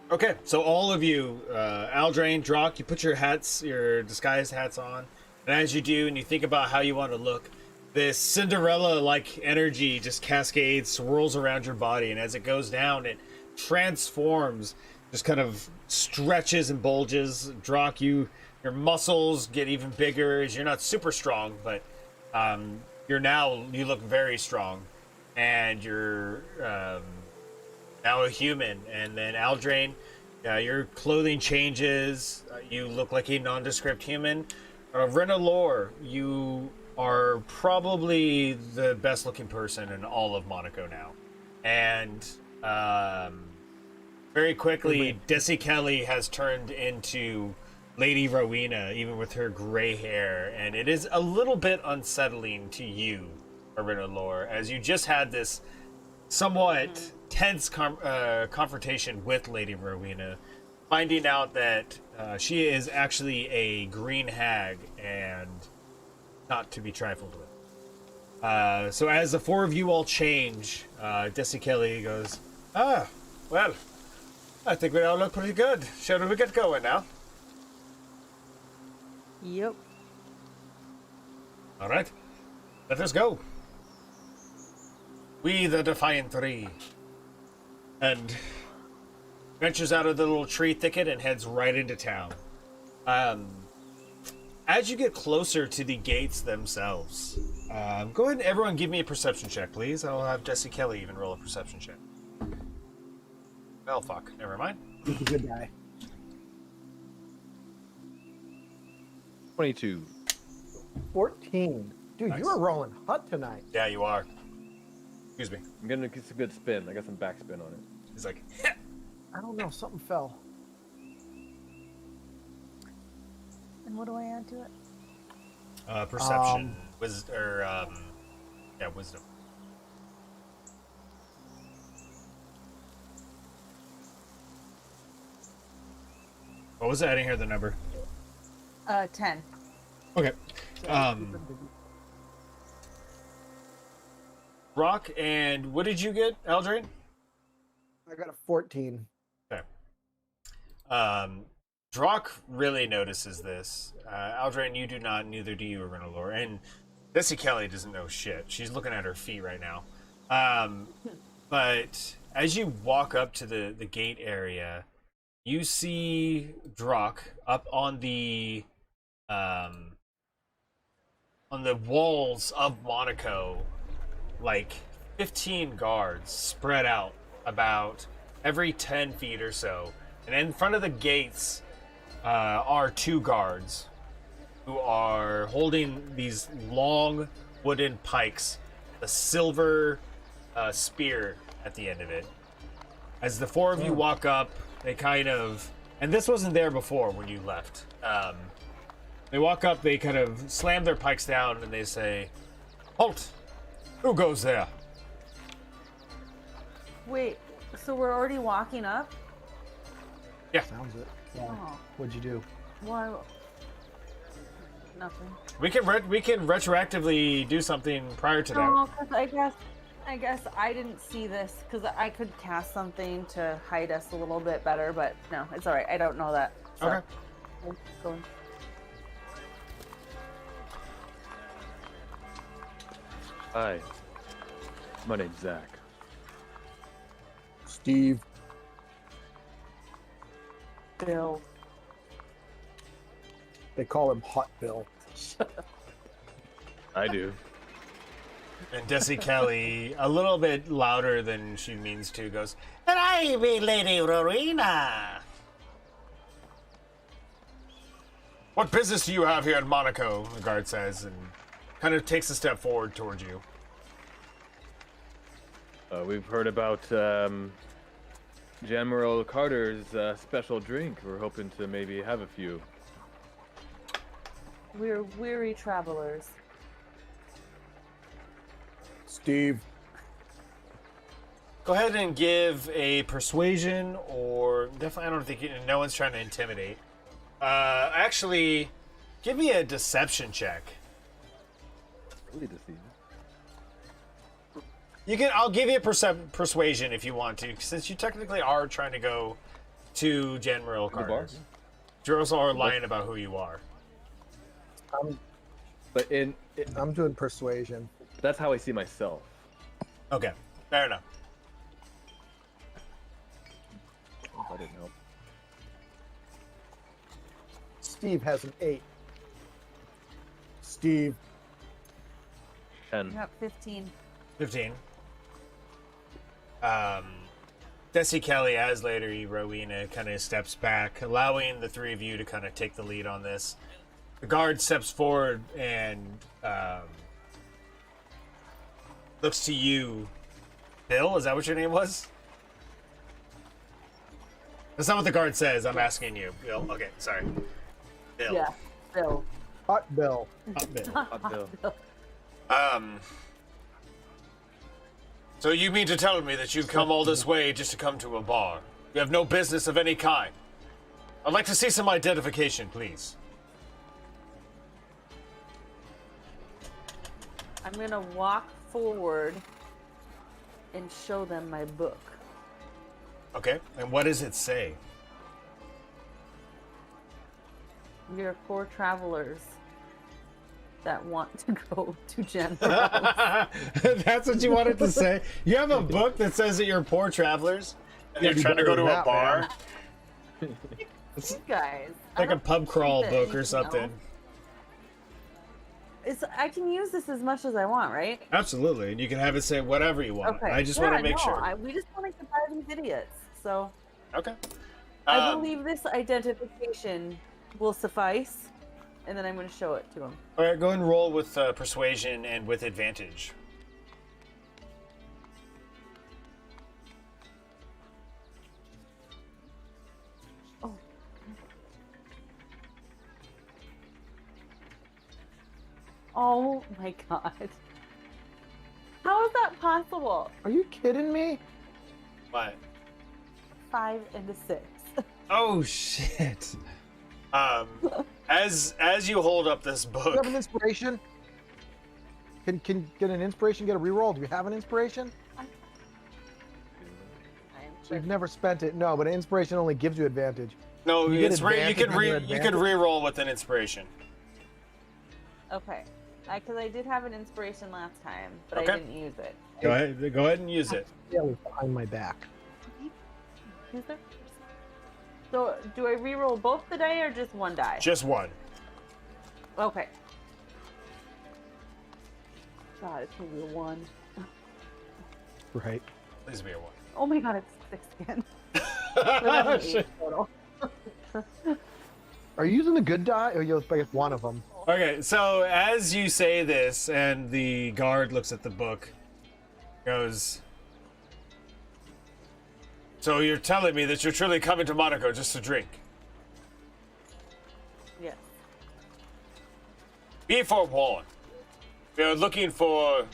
Speaker 1: Okay, so all of you, Aldrain, Drock, you put your disguised hats on, and as you do, and you think about how you want to look, this Cinderella-like energy just cascades, swirls around your body, and as it goes down, it transforms, just kind of stretches and bulges. Drock, your muscles get even bigger as you're not super strong, but you look very strong. and you're now a human. And then Aldrain, your clothing changes. You look like a nondescript human. Renalor, you are probably the best looking person in all of Monaco now. And very quickly, Desi Kelly has turned into Lady Rowena, even with her gray hair. And it is a little bit unsettling to you, Renalor, as you just had this somewhat tense confrontation with Lady Rowena, finding out that she is actually a green hag and not to be trifled with. So as the four of you all change, Desi Kelly goes, well, I think we all look pretty good. Shall we get going now?
Speaker 4: Yep.
Speaker 1: All right, let us go. We the Defiant Three. And ventures out of the little tree thicket and heads right into town. As you get closer to the gates themselves, go ahead and everyone give me a perception check, please. I'll have Desi Kelly even roll a perception check. Well, fuck. Never mind.
Speaker 3: He's a good guy.
Speaker 2: 22.
Speaker 3: 14. Dude,
Speaker 1: Nice.
Speaker 3: you are rolling hot tonight.
Speaker 1: Yeah, you are. Excuse me.
Speaker 2: I'm getting a good spin. I got some backspin on it.
Speaker 1: He's like,
Speaker 3: I don't know, something fell.
Speaker 4: And what do I add to it?
Speaker 1: perception. Wisdom. Wisdom. What was it? I didn't hear the number.
Speaker 4: 10.
Speaker 1: Okay. Rock, and what did you get, Aldrain?
Speaker 3: I got a 14.
Speaker 1: Okay. Drock really notices this. Aldrain, you do not, neither do you, Renalor. And Desi Kelly doesn't know shit. She's looking at her feet right now. But as you walk up to the gate area, you see Drock up on the walls of Monaco, like 15 guards spread out about every 10 feet or so. And in front of the gates are two guards who are holding these long wooden pikes, a silver spear at the end of it. As the four of you walk up, they kind of, and this wasn't there before when you left. They walk up, they kind of slam their pikes down, and they say, "Halt! Who goes there?"
Speaker 4: Wait, so we're already walking up?
Speaker 1: Yeah.
Speaker 3: Sounds it. Yeah.
Speaker 4: Oh,
Speaker 3: What'd you do?
Speaker 4: why? Nothing.
Speaker 1: We can retroactively do something prior to that.
Speaker 4: No, 'cause I guess I didn't see this because I could cast something to hide us a little bit better, but no, it's all right. I don't know that. So.
Speaker 1: Okay.
Speaker 4: We'll go on.
Speaker 2: Hi. My name's Zach.
Speaker 3: Steve.
Speaker 4: Bill.
Speaker 3: They call him Hot Bill.
Speaker 2: I do.
Speaker 1: And Desi Kelly, a little bit louder than she means to, goes, "And I be Lady Rowena." "What business do you have here in Monaco?" the guard says, and kind of takes a step forward towards you.
Speaker 2: We've heard about General Carter's special drink. We're hoping to maybe have a few.
Speaker 4: We're weary travelers.
Speaker 3: Steve.
Speaker 1: Go ahead and give a persuasion, or definitely, I don't think no one's trying to intimidate. Actually, give me a deception check.
Speaker 2: Really deceiving.
Speaker 1: You can. I'll give you a persuasion if you want to, since you technically are trying to go to General
Speaker 2: The bar?
Speaker 1: Carter's. You're also lying about who you are.
Speaker 2: But
Speaker 3: I'm doing persuasion.
Speaker 2: that's how I see myself.
Speaker 1: Okay, fair enough.
Speaker 2: That didn't help.
Speaker 3: Steve has an 8. Steve.
Speaker 2: 10.
Speaker 4: Yep, 15.
Speaker 1: 15. Desi Kelly, as Lady Rowena, kind of steps back, allowing the three of you to kind of take the lead on this. The guard steps forward and looks to you. Bill, is that what your name was? That's not what the guard says. I'm asking you, Bill. Okay, sorry. Bill.
Speaker 4: Yeah, Bill.
Speaker 3: Hot Bill.
Speaker 1: Bill.
Speaker 2: Hot Bill.
Speaker 1: So you mean to tell me that you've come all this way just to come to a bar? You have no business of any kind. I'd like to see some identification, please.
Speaker 4: I'm gonna walk forward and show them my book.
Speaker 1: Okay, and what does it say?
Speaker 4: We are poor travelers that want to go to General.
Speaker 1: That's what you wanted to say? You have a book that says that you're poor travelers? And you're trying to go to a bar?
Speaker 4: You guys.
Speaker 1: Like a pub crawl book or something.
Speaker 4: Else. I can use this as much as I want, right?
Speaker 1: Absolutely, and you can have it say whatever you want.
Speaker 4: Okay.
Speaker 1: I just want to make sure.
Speaker 4: We just want to get by these idiots. So
Speaker 1: Okay.
Speaker 4: I believe this identification will suffice, and then I'm going to show it to them.
Speaker 1: All right, go and roll with persuasion and with advantage.
Speaker 4: Oh. Oh my god. How is that possible?
Speaker 3: Are you kidding me?
Speaker 1: What?
Speaker 4: 5 and a 6.
Speaker 1: Oh shit. As you hold up this
Speaker 3: Do you
Speaker 1: book,
Speaker 3: have an inspiration? Can get an inspiration? Get a reroll? Do you have an inspiration? You've never spent it. No, but an inspiration only gives you advantage.
Speaker 1: no,
Speaker 3: You get
Speaker 1: you
Speaker 3: advantage
Speaker 1: can
Speaker 3: on your
Speaker 1: you can
Speaker 3: advantage?
Speaker 1: re-roll with an inspiration.
Speaker 4: Okay. Because I did have an inspiration last time, but
Speaker 1: Okay.
Speaker 4: I didn't use it.
Speaker 1: Go ahead and use it.
Speaker 3: Yeah, it was behind my back.
Speaker 4: Use it? So, do I re-roll both the die or just one die?
Speaker 1: Just one.
Speaker 4: Okay. God, it's gonna be a 1.
Speaker 3: Right.
Speaker 1: Please be a one.
Speaker 4: Oh my god, it's 6 again. So
Speaker 1: Oh,
Speaker 4: that's an 8
Speaker 1: shit.
Speaker 4: total.
Speaker 3: Are you using the good die, or you I guess one of them?
Speaker 1: Okay, so as you say this, and the guard looks at the book, goes, so you're telling me that you're truly coming to Monaco just to drink?
Speaker 4: Yes.
Speaker 1: Be forewarned. We're looking for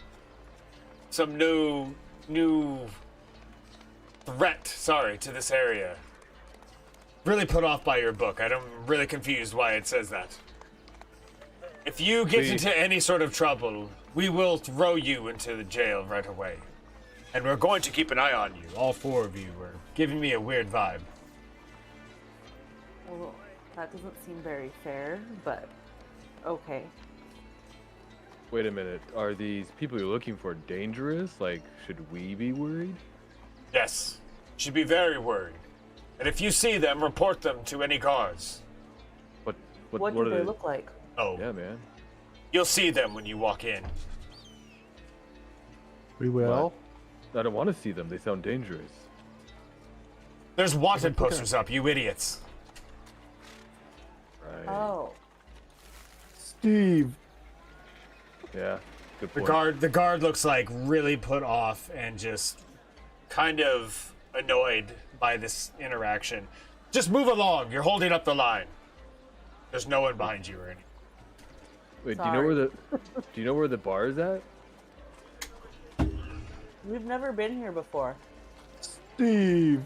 Speaker 1: some new threat, to this area. Really put off by your book. I'm really confused why it says that. If you get into any sort of trouble, we will throw you into the jail right away. And we're going to keep an eye on you. All four of you are giving me a weird vibe.
Speaker 4: Well, that doesn't seem very fair, but okay.
Speaker 2: Wait a minute. Are these people you're looking for dangerous? Like, should we be worried?
Speaker 1: Yes, you should be very worried. And if you see them, report them to any guards.
Speaker 4: What do
Speaker 2: are
Speaker 4: they look like?
Speaker 1: Oh,
Speaker 2: Yeah, man.
Speaker 1: you'll see them when you walk in.
Speaker 3: We will.
Speaker 2: I don't want to see them. They sound dangerous.
Speaker 1: There's wanted posters up, you idiots.
Speaker 2: Right.
Speaker 4: Oh.
Speaker 3: Steve.
Speaker 2: Yeah. Good
Speaker 1: The
Speaker 2: point.
Speaker 1: guard looks like really put off and just kind of annoyed by this interaction. Just move along. You're holding up the line. There's no one behind you or anything.
Speaker 2: Wait, do you know where the bar is at?
Speaker 4: We've never been here before.
Speaker 3: Steve.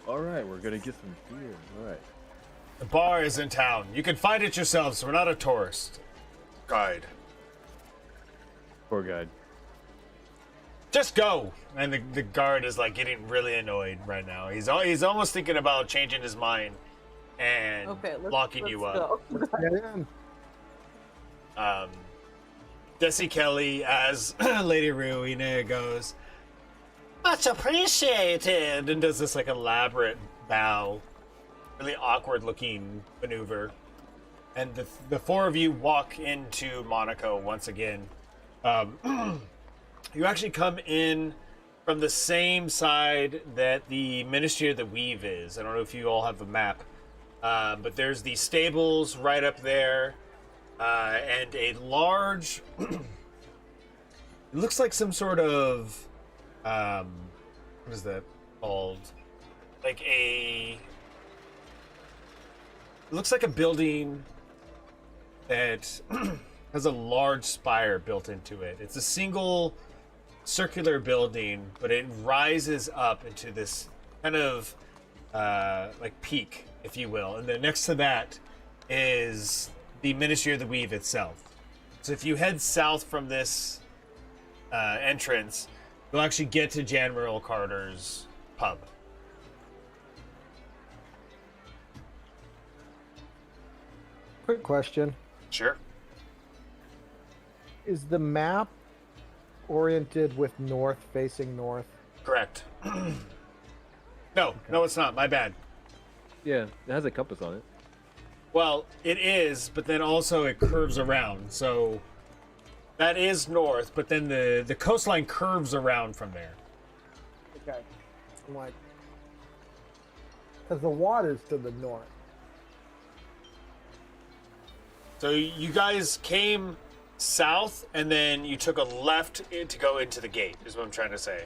Speaker 2: All right, we're gonna get some beer. All right.
Speaker 1: The bar is in town. You can find it yourselves. We're not a tourist guide.
Speaker 2: Poor guy.
Speaker 1: Just go. And the guard is like getting really annoyed right now. He's almost thinking about changing his mind and
Speaker 4: Okay,
Speaker 1: locking you up.
Speaker 4: go.
Speaker 3: Get in.
Speaker 1: Desi Kelly as Lady Rowena goes, much appreciated, and does this like elaborate bow, really awkward looking maneuver. And the four of you walk into Monaco once again. You actually come in from the same side that the Ministry of the Weave is. I don't know if you all have a map, but there's the stables right up there, and a large. It looks like some sort of, what is that called? Like a. It looks like a building that has a large spire built into it. It's a single circular building, but it rises up into this kind of like peak, if you will. And then next to that is the Ministry of the Weave itself. So if you head south from this entrance, you'll actually get to General Carter's pub.
Speaker 3: Quick question.
Speaker 1: Sure.
Speaker 3: Is the map oriented with north, facing north?
Speaker 1: Correct. No, it's not. My bad.
Speaker 2: Yeah, it has a compass on it.
Speaker 1: Well, it is, but then also it curves around. So that is north, but then the coastline curves around from there.
Speaker 3: Okay. I'm like, because the water's to the north.
Speaker 1: So you guys came south, and then you took a left to go into the gate, is what I'm trying to say.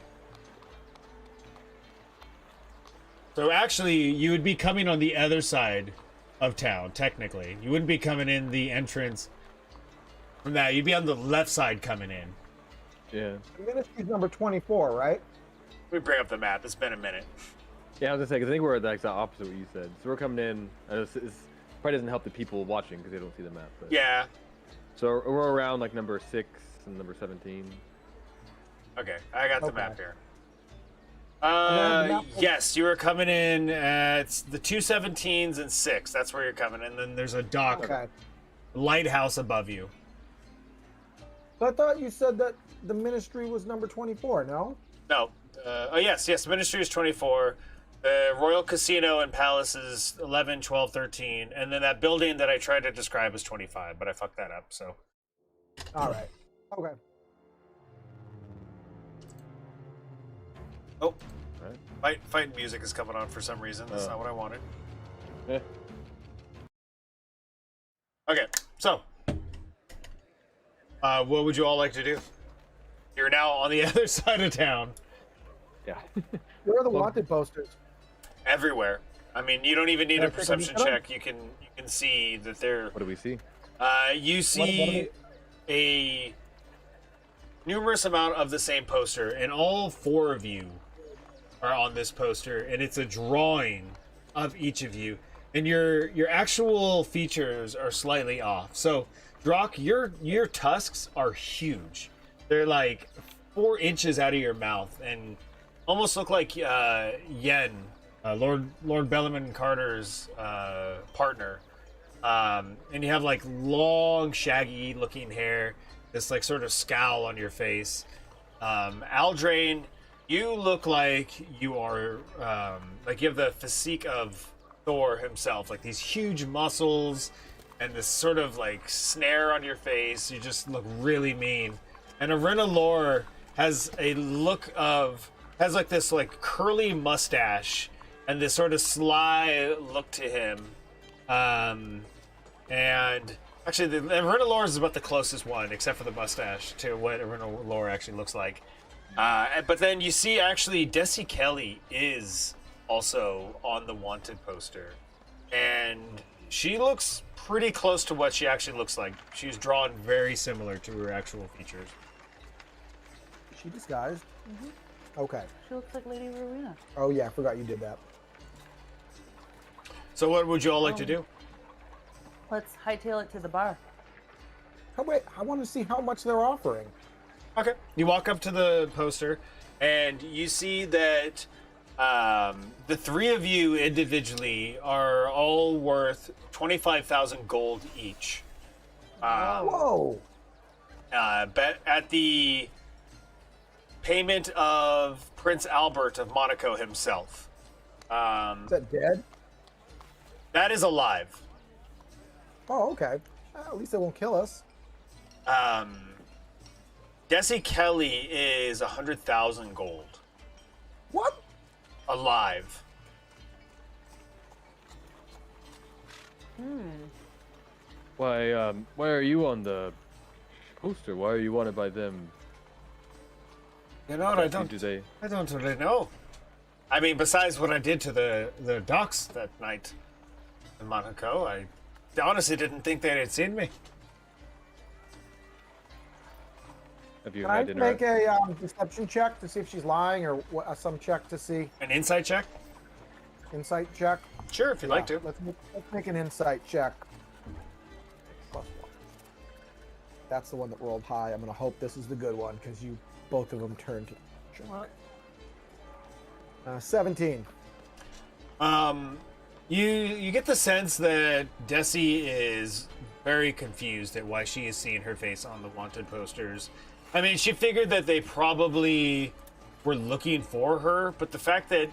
Speaker 1: So actually, you would be coming on the other side of town, technically. You wouldn't be coming in the entrance from that. You'd be on the left side coming in.
Speaker 2: Yeah.
Speaker 3: The ministry's number 24, right?
Speaker 1: Let me bring up the map. It's been a minute.
Speaker 2: Yeah, I was gonna say, 'cause I think we're like the opposite of what you said. So we're coming in. It's probably doesn't help the people watching because they don't see the map. But...
Speaker 1: Yeah.
Speaker 2: So we're around like number 6 and number 17.
Speaker 1: Okay, I got the
Speaker 3: Okay.
Speaker 1: map here.
Speaker 3: then the map-
Speaker 1: Yes, you were coming in. It's the 217s and 6. That's where you're coming. And then there's a dock,
Speaker 3: Okay.
Speaker 1: lighthouse above you.
Speaker 3: So I thought you said that the ministry was number 24, no?
Speaker 1: No. Oh, yes. Ministry is 24. The Royal Casino and Palace is 11, 12, 13. And then that building that I tried to describe is 25, but I fucked that up, so.
Speaker 3: All right. Okay.
Speaker 1: Oh.
Speaker 2: Right.
Speaker 1: Fight music is coming on for some reason. That's not what I wanted.
Speaker 2: Yeah.
Speaker 1: Okay, so. What would you all like to do? You're now on the other side of town.
Speaker 2: Yeah.
Speaker 3: Where are the
Speaker 2: Well-
Speaker 3: wanted posters?
Speaker 1: Everywhere. I mean, you don't even need
Speaker 3: Yeah,
Speaker 1: a
Speaker 3: I think
Speaker 1: perception
Speaker 3: I'm-
Speaker 1: check. You can see that they're.
Speaker 2: What do we see?
Speaker 1: You see a numerous amount of the same poster, and all 4 of you are on this poster, and it's a drawing of each of you, and your actual features are slightly off. So, Drock, your tusks are huge. They're like 4 inches out of your mouth, and almost look like Yen, Lord Bellarmine Carter's partner. And you have like long, shaggy looking hair, this like sort of scowl on your face. Aldrain, you look like you are like you have the physique of Thor himself, like these huge muscles and this sort of like snare on your face. You just look really mean. And Arena Lore has a look of like this like curly mustache and this sort of sly look to him. And actually, the Arena Lore is about the closest one, except for the mustache, to what Arena Lore actually looks like. But then you see, actually, Desi Kelly is also on the wanted poster. And she looks pretty close to what she actually looks like. She's drawn very similar to her actual features.
Speaker 3: Is she disguised? Okay.
Speaker 4: She looks like Lady Rowena.
Speaker 3: Oh, yeah, I forgot you did that.
Speaker 1: So what would you all like to do?
Speaker 4: Let's hightail it to the bar.
Speaker 3: Oh, wait, I want to see how much they're offering.
Speaker 1: Okay. You walk up to the poster, and you see that the 3 of you individually are all worth 25,000 gold each.
Speaker 3: Whoa!
Speaker 1: Bet at the payment of Prince Albert of Monaco himself.
Speaker 3: Is that dead?
Speaker 1: That is alive.
Speaker 3: Oh, okay. At least it won't kill us.
Speaker 1: Desi Kelly is 100,000 gold.
Speaker 3: What?
Speaker 1: alive.
Speaker 2: Why are you on the poster? Why are you wanted by them?
Speaker 1: You know what? I
Speaker 2: Do they?
Speaker 1: don't really know. I mean, besides what I did to the docks that night in Monaco, I honestly didn't think they had seen me.
Speaker 2: Have you
Speaker 3: Can I
Speaker 2: had dinner?
Speaker 3: make a deception check to see if she's lying, or some check to see
Speaker 1: An insight check?
Speaker 3: insight check?
Speaker 1: Sure, if you'd like to.
Speaker 3: Let's make an insight check. +1. That's the one that rolled high. I'm gonna hope this is the good one because both of them turned. 17.
Speaker 1: You get the sense that Desi is very confused at why she is seeing her face on the wanted posters. I mean, she figured that they probably were looking for her, but the fact that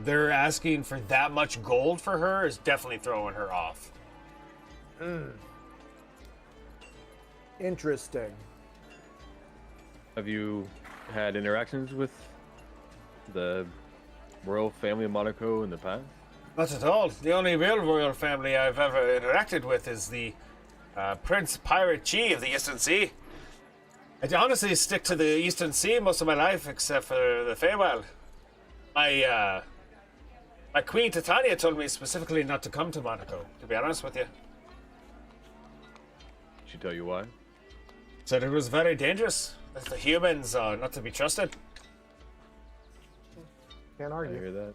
Speaker 1: they're asking for that much gold for her is definitely throwing her off.
Speaker 3: Interesting.
Speaker 2: Have you had interactions with the royal family of Monaco in the past?
Speaker 1: Not at all. The only real royal family I've ever interacted with is the Prince Pirate Chi of the Eastern Sea. I honestly stick to the Eastern Sea most of my life, except for the Feywild. My Queen Titania told me specifically not to come to Monaco, to be honest with you.
Speaker 2: Did she tell you why?
Speaker 1: Said it was very dangerous. That the humans are not to be trusted.
Speaker 3: Can't
Speaker 2: I
Speaker 3: argue.
Speaker 2: hear that.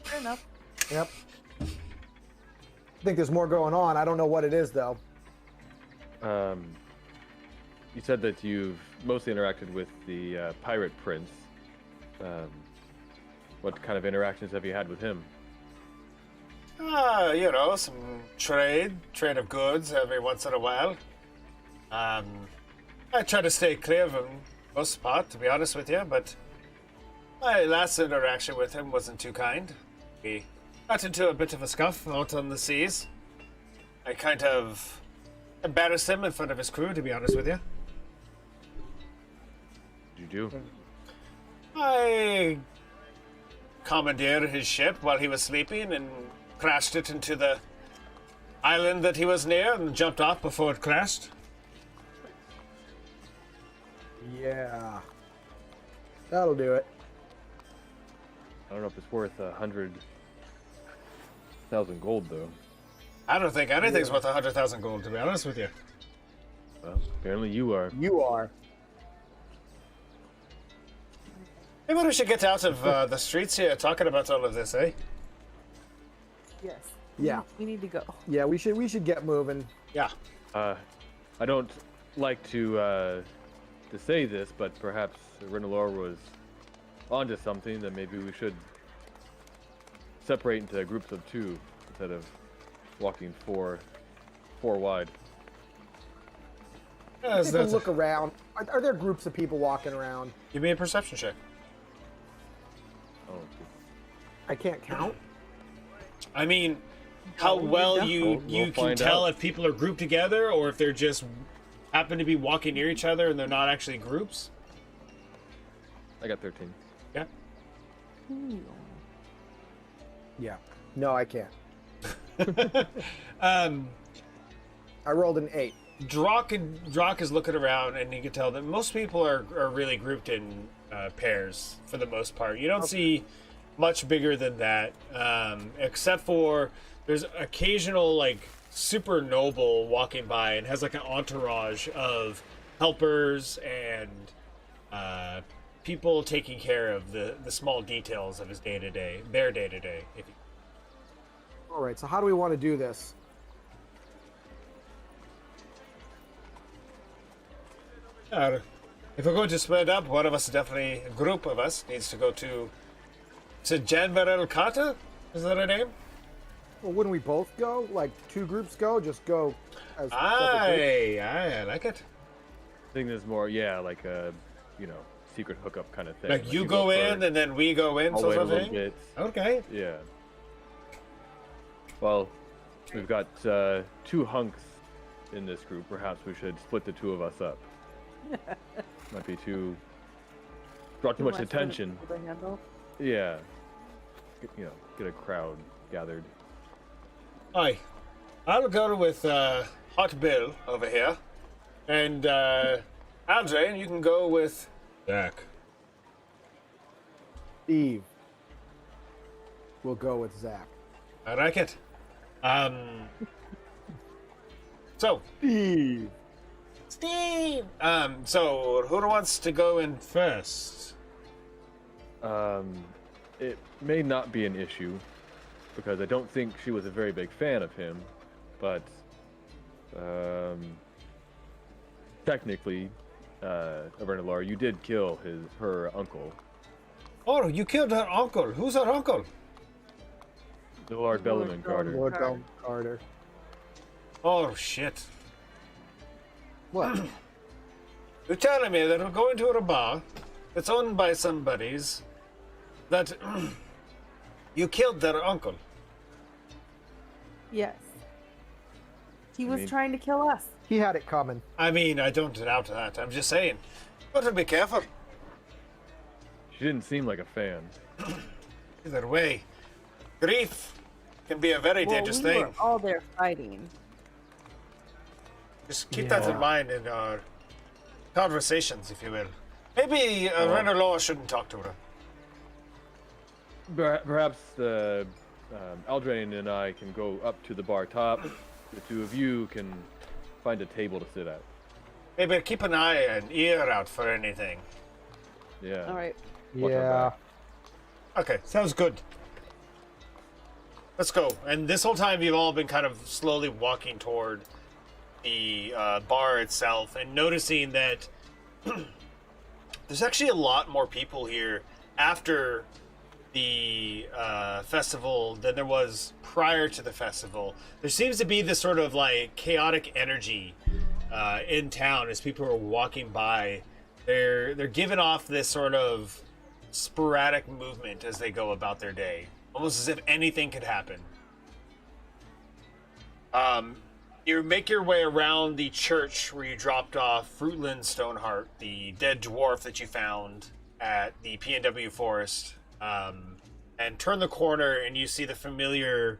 Speaker 4: Fair enough.
Speaker 3: Yep. I think there's more going on. I don't know what it is though.
Speaker 2: You said that you've mostly interacted with the pirate prince. What kind of interactions have you had with him?
Speaker 1: You know, some trade of goods every once in a while. I try to stay clear of him most part, to be honest with you, but my last interaction with him wasn't too kind. We got into a bit of a scuff out on the seas. I kind of embarrassed him in front of his crew, to be honest with you.
Speaker 2: Did you do?
Speaker 1: I commandeered his ship while he was sleeping and crashed it into the island that he was near and jumped off before it crashed.
Speaker 3: Yeah. That'll do it.
Speaker 2: I don't know if it's worth 100,000 gold though.
Speaker 1: I don't think anything's worth 100,000 gold, to be honest with you.
Speaker 2: Well, apparently you are.
Speaker 3: You are.
Speaker 1: Maybe we should get out of the streets here talking about all of this, eh?
Speaker 4: Yes.
Speaker 3: Yeah.
Speaker 4: We need to go.
Speaker 3: Yeah, we should get moving.
Speaker 1: Yeah.
Speaker 2: I don't like to say this, but perhaps Renalor was onto something that maybe we should separate into groups of 2 instead of walking four wide.
Speaker 1: Yes,
Speaker 3: Take a look around. Are there groups of people walking around?
Speaker 1: Give me a perception check.
Speaker 2: Oh,
Speaker 3: I can't count.
Speaker 1: I mean, how well you
Speaker 2: We'll
Speaker 1: can
Speaker 2: find
Speaker 1: tell
Speaker 2: out.
Speaker 1: if people are grouped together or if they're just happen to be walking near each other and they're not actually groups.
Speaker 2: I got 13.
Speaker 1: Yeah.
Speaker 3: Yeah. No, I can't.
Speaker 1: Um,
Speaker 3: I rolled an 8.
Speaker 1: Drock is looking around, and you can tell that most people are really grouped in pairs for the most part. You don't see much bigger than that, except for there's occasional like super noble walking by and has like an entourage of helpers and people taking care of the small details of his day-to-day, their day-to-day.
Speaker 3: All right. So how do we want to do this?
Speaker 1: If we're going to split up, one of us, definitely a group of us, needs to go to Janvar El Kata? Is that her name?
Speaker 3: Well, wouldn't we both go? Like 2 groups go? Just go as separate groups?
Speaker 1: I like it.
Speaker 2: I think there's more, yeah, like a, secret hookup kind of thing.
Speaker 1: Like you go in
Speaker 2: first,
Speaker 1: and then we go in,
Speaker 2: I'll
Speaker 1: sort
Speaker 2: wait a
Speaker 1: of
Speaker 2: little
Speaker 1: thing?
Speaker 2: bit.
Speaker 1: Okay.
Speaker 2: Yeah. Well, we've got 2 hunks in this group. Perhaps we should split the 2 of us up. Might be too draw too much
Speaker 4: less for the
Speaker 2: attention.
Speaker 4: people to handle.
Speaker 2: Yeah. Get a crowd gathered.
Speaker 1: Hi. I'll go with Hot Bill over here. And Aldrin, you can go with Zach.
Speaker 3: Steve. We'll go with Zach.
Speaker 1: I like it. So,
Speaker 3: Steve.
Speaker 1: Steve. So who wants to go in first?
Speaker 2: It may not be an issue because I don't think she was a very big fan of him, but technically, Avernalor, you did kill her uncle.
Speaker 1: Oh, you killed her uncle. Who's her uncle?
Speaker 2: The Lord Bellman Carter.
Speaker 3: Lord Bell Carter.
Speaker 1: Oh shit.
Speaker 3: What?
Speaker 1: You're telling me that we're going to a bar that's owned by somebody's that you killed their uncle.
Speaker 4: Yes. He was
Speaker 2: mean-
Speaker 4: trying to kill us.
Speaker 3: He had it coming.
Speaker 1: I mean, I don't doubt that. I'm just saying. Better be careful.
Speaker 2: She didn't seem like a fan.
Speaker 1: Either way, grief can be a very dangerous
Speaker 4: we
Speaker 1: thing.
Speaker 4: were all there fighting.
Speaker 1: Just keep that in
Speaker 3: Yeah.
Speaker 1: mind in our conversations, if you will. Maybe Renner shouldn't talk to her.
Speaker 2: Perhaps Aldrain and I can go up to the bar top. The two of you can find a table to sit at.
Speaker 1: Maybe keep an eye and ear out for anything.
Speaker 2: Yeah.
Speaker 4: All right.
Speaker 2: Watch our
Speaker 3: Yeah.
Speaker 2: back.
Speaker 1: Okay, sounds good. Let's go. And this whole time, you've all been kind of slowly walking toward the bar itself and noticing that there's actually a lot more people here after the festival than there was prior to the festival. There seems to be this sort of like chaotic energy in town as people are walking by. They're giving off this sort of sporadic movement as they go about their day, almost as if anything could happen. You make your way around the church where you dropped off Fruitland Stoneheart, the dead dwarf that you found at the PNW Forest, and turn the corner and you see the familiar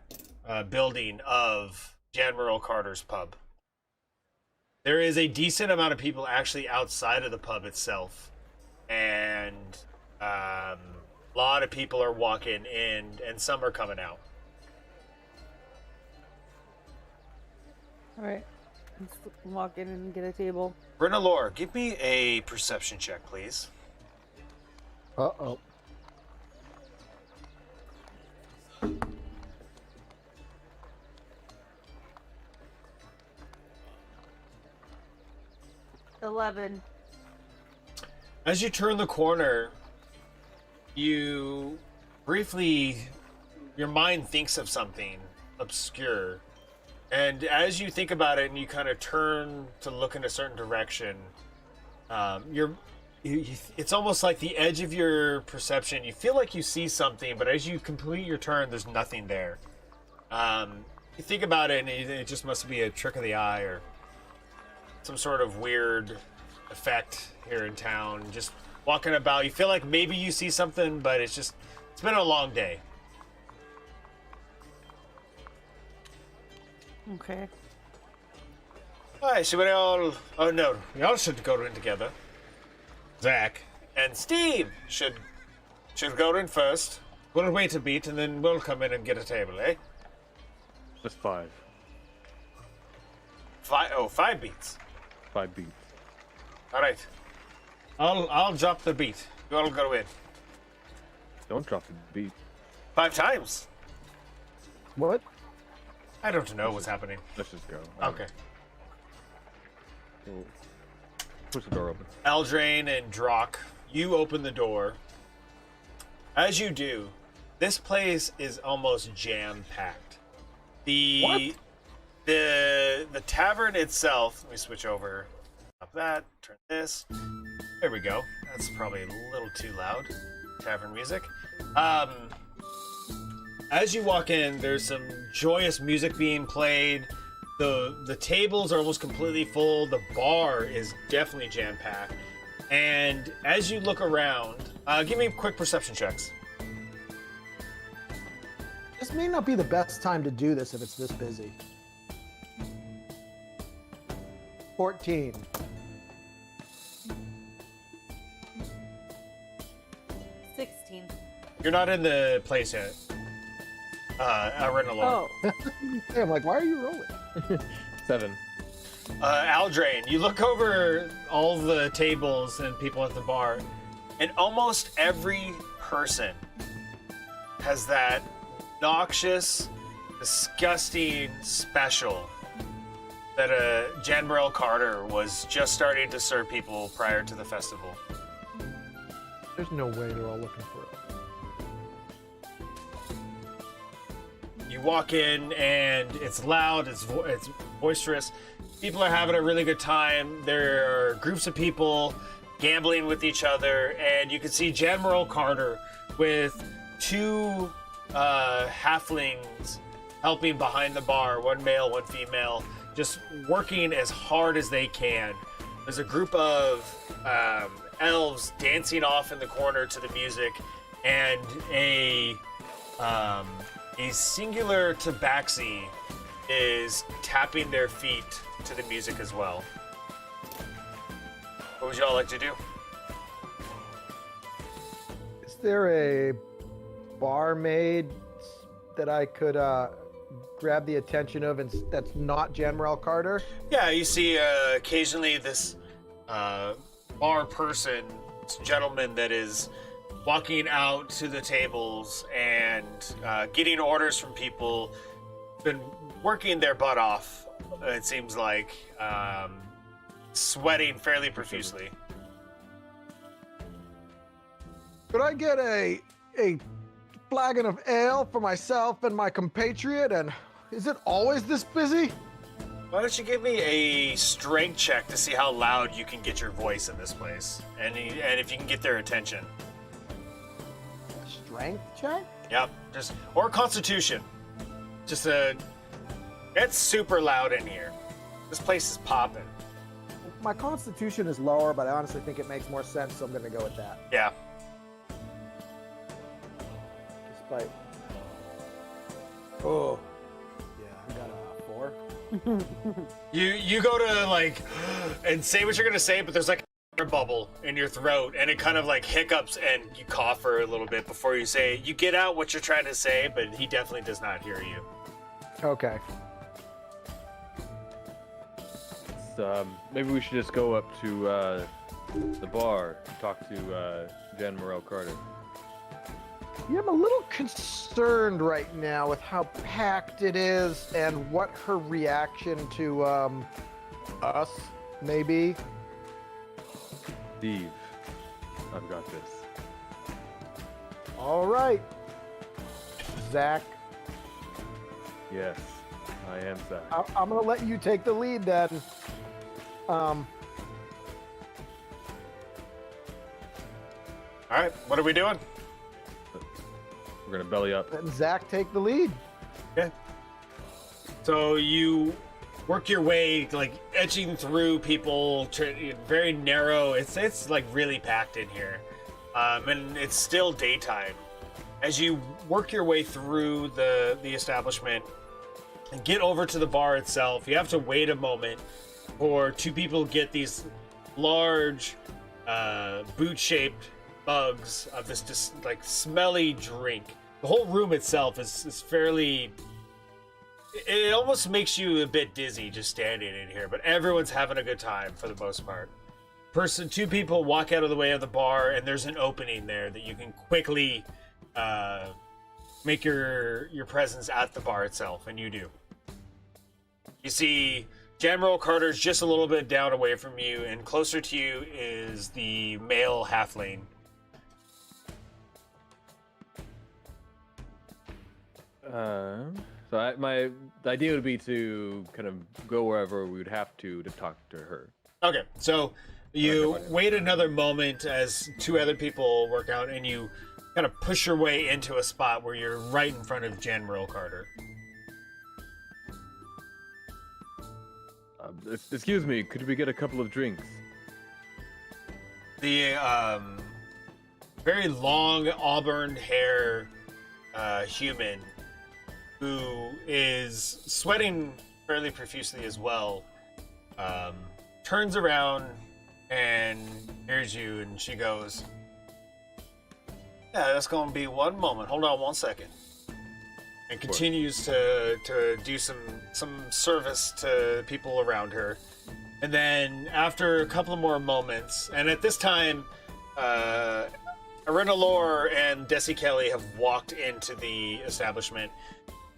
Speaker 1: building of Jan Merle Carter's pub. There is a decent amount of people actually outside of the pub itself, and a lot of people are walking in and some are coming out.
Speaker 4: All right. Let's walk in and get a table.
Speaker 1: Brenna Lore, give me a perception check, please.
Speaker 3: Uh-oh.
Speaker 4: $11.
Speaker 1: As you turn the corner, you briefly, your mind thinks of something obscure. And as you think about it and you kind of turn to look in a certain direction, it's almost like the edge of your perception. You feel like you see something, but as you complete your turn, there's nothing there. You think about it and it just must be a trick of the eye or some sort of weird effect here in town. Just walking about, you feel like maybe you see something, but it's been a long day.
Speaker 4: Okay.
Speaker 1: Alright, so we all... Oh no, we all should go in together. Zach and Steve should go in first. We'll wait a bit and then we'll come in and get a table, eh?
Speaker 2: That's 5.
Speaker 1: 5 beats.
Speaker 2: 5 beats.
Speaker 1: Alright. I'll drop the beat. You all go in.
Speaker 2: Don't drop the beat.
Speaker 1: 5 times.
Speaker 3: What?
Speaker 1: I don't know what's happening.
Speaker 2: Let's just go.
Speaker 1: Okay.
Speaker 2: We'll push the door open.
Speaker 1: Eldraine and Drock, you open the door. As you do, this place is almost jam-packed. The tavern itself, let me switch over. Stop that, turn this. There we go. That's probably a little too loud. Tavern music. As you walk in, there's some joyous music being played. The tables are almost completely full. The bar is definitely jam-packed. And as you look around, give me quick perception checks.
Speaker 3: This may not be the best time to do this if it's this busy. 14.
Speaker 4: 16.
Speaker 1: You're not in the place yet. Renalo.
Speaker 4: Oh,
Speaker 3: Hey, I'm like, why are you rolling?
Speaker 2: 7.
Speaker 1: Aldrain, you look over all the tables and people at the bar, and almost every person has that noxious, disgusting special that Jan Morel Carter was just starting to serve people prior to the festival.
Speaker 3: There's no way they're all looking for it.
Speaker 1: You walk in and it's loud, it's boisterous. People are having a really good time. There are groups of people gambling with each other, and you can see Jan Morel Carter with 2 halflings helping behind the bar, 1 male, 1 female, just working as hard as they can. There's a group of elves dancing off in the corner to the music, and a singular tabaxi is tapping their feet to the music as well. What would y'all like to do?
Speaker 3: Is there a barmaid that I could grab the attention of and that's not Jan Morel Carter?
Speaker 1: Yeah, you see occasionally this bar person, this gentleman that is walking out to the tables and getting orders from people, been working their butt off, it seems like, sweating fairly profusely.
Speaker 3: Could I get a flagon of ale for myself and my compatriot? And is it always this busy?
Speaker 1: Why don't you give me a strength check to see how loud you can get your voice in this place, and if you can get their attention.
Speaker 3: Strength check?
Speaker 1: Yep, or Constitution. It's super loud in here. This place is popping.
Speaker 3: My constitution is lower, but I honestly think it makes more sense, so I'm going to go with that.
Speaker 1: Yeah.
Speaker 3: Despite. Oh. Yeah, I got a 4.
Speaker 1: You go to like and say what you're gonna say, but there's like a bubble in your throat, and it kind of like hiccups, and you cough for a little bit before you say. You get out what you're trying to say, but he definitely does not hear you.
Speaker 3: Okay.
Speaker 2: So, maybe we should just go up to the bar and talk to Jan Morel Carter.
Speaker 3: Yeah, I'm a little concerned right now with how packed it is and what her reaction to us may be.
Speaker 2: Steve, I've got this.
Speaker 3: All right. Zach,
Speaker 2: Yes, I am Zach.
Speaker 3: I'm going to let you take the lead then.
Speaker 1: All right, what are we doing?
Speaker 2: We're gonna belly up.
Speaker 3: Let Zach take the lead.
Speaker 1: Okay. So you work your way, like edging through people, very narrow. It's like really packed in here, and it's still daytime. As you work your way through the establishment and get over to the bar itself, you have to wait a moment for 2 people to get these large, boot-shaped bugs of this just like smelly drink. The whole room itself is fairly. It almost makes you a bit dizzy just standing in here, but everyone's having a good time for the most part. 2 people walk out of the way of the bar, and there's an opening there that you can quickly make your presence at the bar itself, and you do. You see Jan Morel Carter's just a little bit down away from you, and closer to you is the male halfling.
Speaker 2: The idea would be to kind of go wherever we would have to talk to her.
Speaker 1: Okay, so you wait another moment as 2 other people work out, and you kind of push your way into a spot where you're right in front of Jan Morel Carter.
Speaker 2: Excuse me, could we get a couple of drinks?
Speaker 1: the very long auburn hair human who is sweating fairly profusely as well, turns around and hears you, and she goes, "Yeah, that's gonna be one moment. Hold on one second." And continues to do some service to people around her. And then after a couple of more moments, and at this time, Arena Lore and Desi Kelly have walked into the establishment.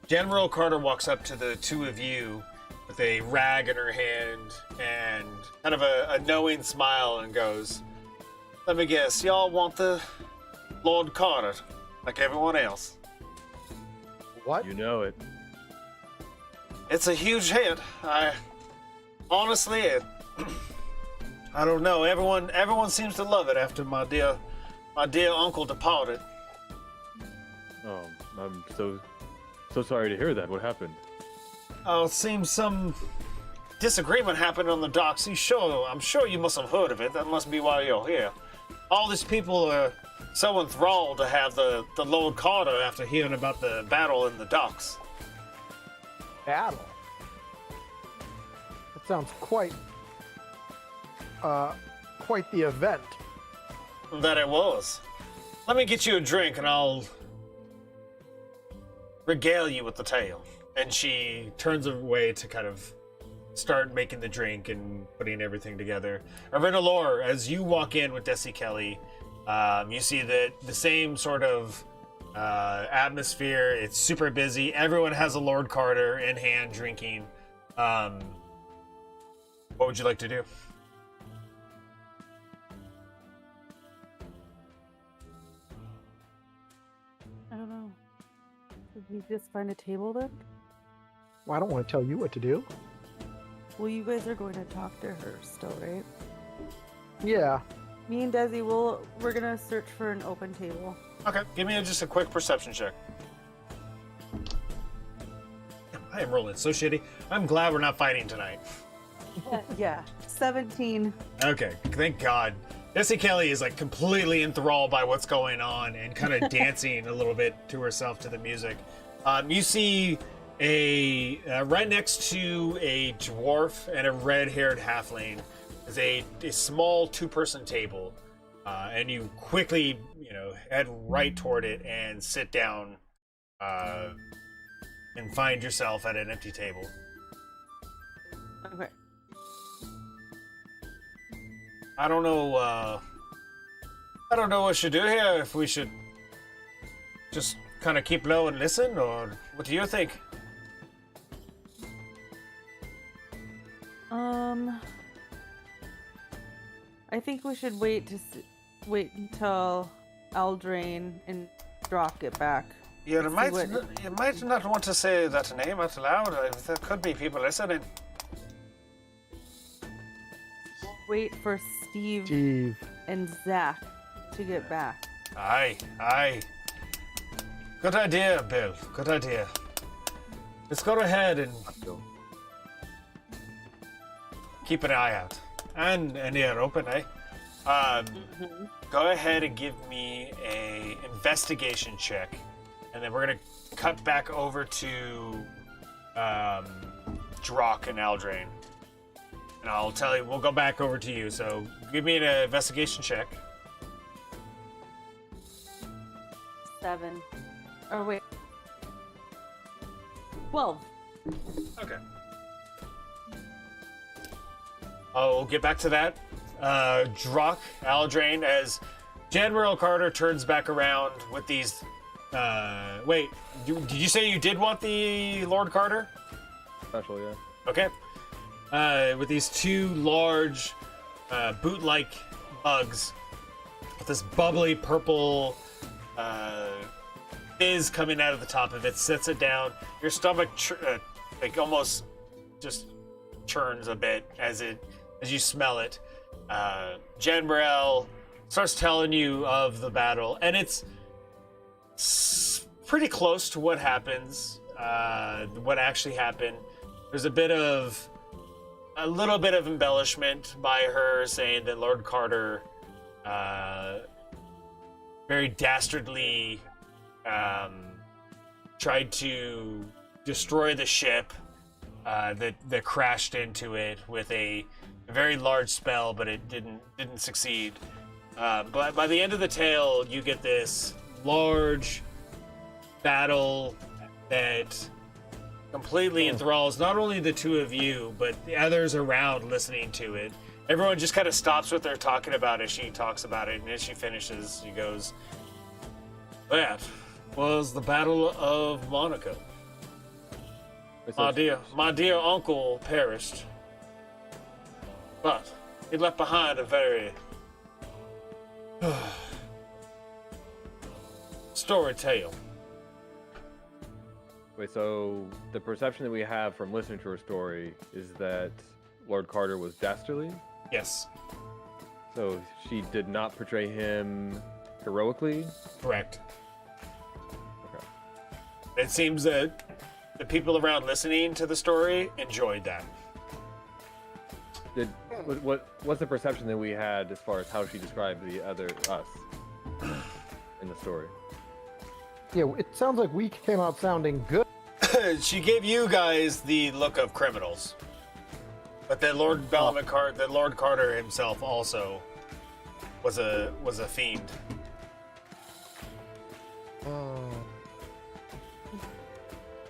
Speaker 1: General Carter walks up to the two of you with a rag in her hand and kind of a knowing smile and goes, "Let me guess, y'all want the Lord Carter, like everyone else?"
Speaker 3: What?
Speaker 2: You know it.
Speaker 1: It's a huge hit. Honestly, I don't know. Everyone seems to love it after my dear uncle departed.
Speaker 2: Oh, I'm so sorry to hear that. What happened?
Speaker 1: Oh, it seems some disagreement happened on the docks. I'm sure you must have heard of it. That must be why you're here. All these people are so enthralled to have the Lord Carter after hearing about the battle in the docks.
Speaker 3: Battle? That sounds quite the event.
Speaker 1: That it was. Let me get you a drink and I'll regale you with the tale. And she turns away to kind of start making the drink and putting everything together. Arena Lore, as you walk in with Desi Kelly, you see that the same sort of atmosphere. It's super busy. Everyone has a Lord Carter in hand drinking. What would you like to do?
Speaker 4: I don't know. Did we just find a table then?
Speaker 3: Well, I don't want to tell you what to do.
Speaker 4: Well, you guys are going to talk to her still, right?
Speaker 3: Yeah.
Speaker 4: Me and Desi, we're gonna search for an open table.
Speaker 1: Okay, give me just a quick perception check. I am rolling so shitty. I'm glad we're not fighting tonight.
Speaker 4: Yeah, 17.
Speaker 1: Okay, thank God. Desi Kelly is like completely enthralled by what's going on and kind of dancing a little bit to herself to the music. You see right next to a dwarf and a red-haired halfling is a small two-person table, and you quickly head right toward it and sit down and find yourself at an empty table.
Speaker 4: Okay.
Speaker 1: I don't know what we should do here. If we should just kind of keep low and listen, or what do you think?
Speaker 4: I think we should wait until Eldraine and Drock get back.
Speaker 1: You might not want to say that name out loud. There could be people listening.
Speaker 4: Wait for Steve and Zach to get back.
Speaker 1: Aye. Good idea, Bill. Good idea. Let's go ahead and keep an eye out. And an ear open, eh? Go ahead and give me a investigation check. And then we're going to cut back over to Drock and Eldraine. And I'll tell you, we'll go back over to you. So give me an investigation check.
Speaker 4: 7. Oh, wait. 12.
Speaker 1: Okay. I'll get back to that. Drock, Eldraine, as General Carter turns back around with these... wait, did you say you did want the Lord Carter?
Speaker 2: Special, yeah.
Speaker 1: Okay. With these two large boot-like bugs with this bubbly purple fizz coming out of the top of it, sets it down. Your stomach like almost just churns a bit as you smell it. Jen Burrell starts telling you of the battle, and it's pretty close to what happens, what actually happened. There's a little bit of embellishment by her saying that Lord Carter very dastardly tried to destroy the ship that crashed into it with a very large spell, but it didn't succeed. But by the end of the tale, you get this large battle that completely enthralls not only the two of you, but the others around listening to it. Everyone just kind of stops what they're talking about as she talks about it, and as she finishes, she goes, "That was the Battle of Monaco. My dear uncle perished, but he left behind a very story tale."
Speaker 2: Wait, so the perception that we have from listening to her story is that Lord Carter was dastardly?
Speaker 1: Yes,
Speaker 2: So she did not portray him heroically?
Speaker 1: correct.
Speaker 2: Okay.
Speaker 1: It seems that the people around listening to the story enjoyed that.
Speaker 2: What's the perception that we had as far as how she described the other us in the story?
Speaker 3: Yeah, it sounds like we came out sounding good.
Speaker 1: She gave you guys the look of criminals, but that Lord Carter himself also was a fiend.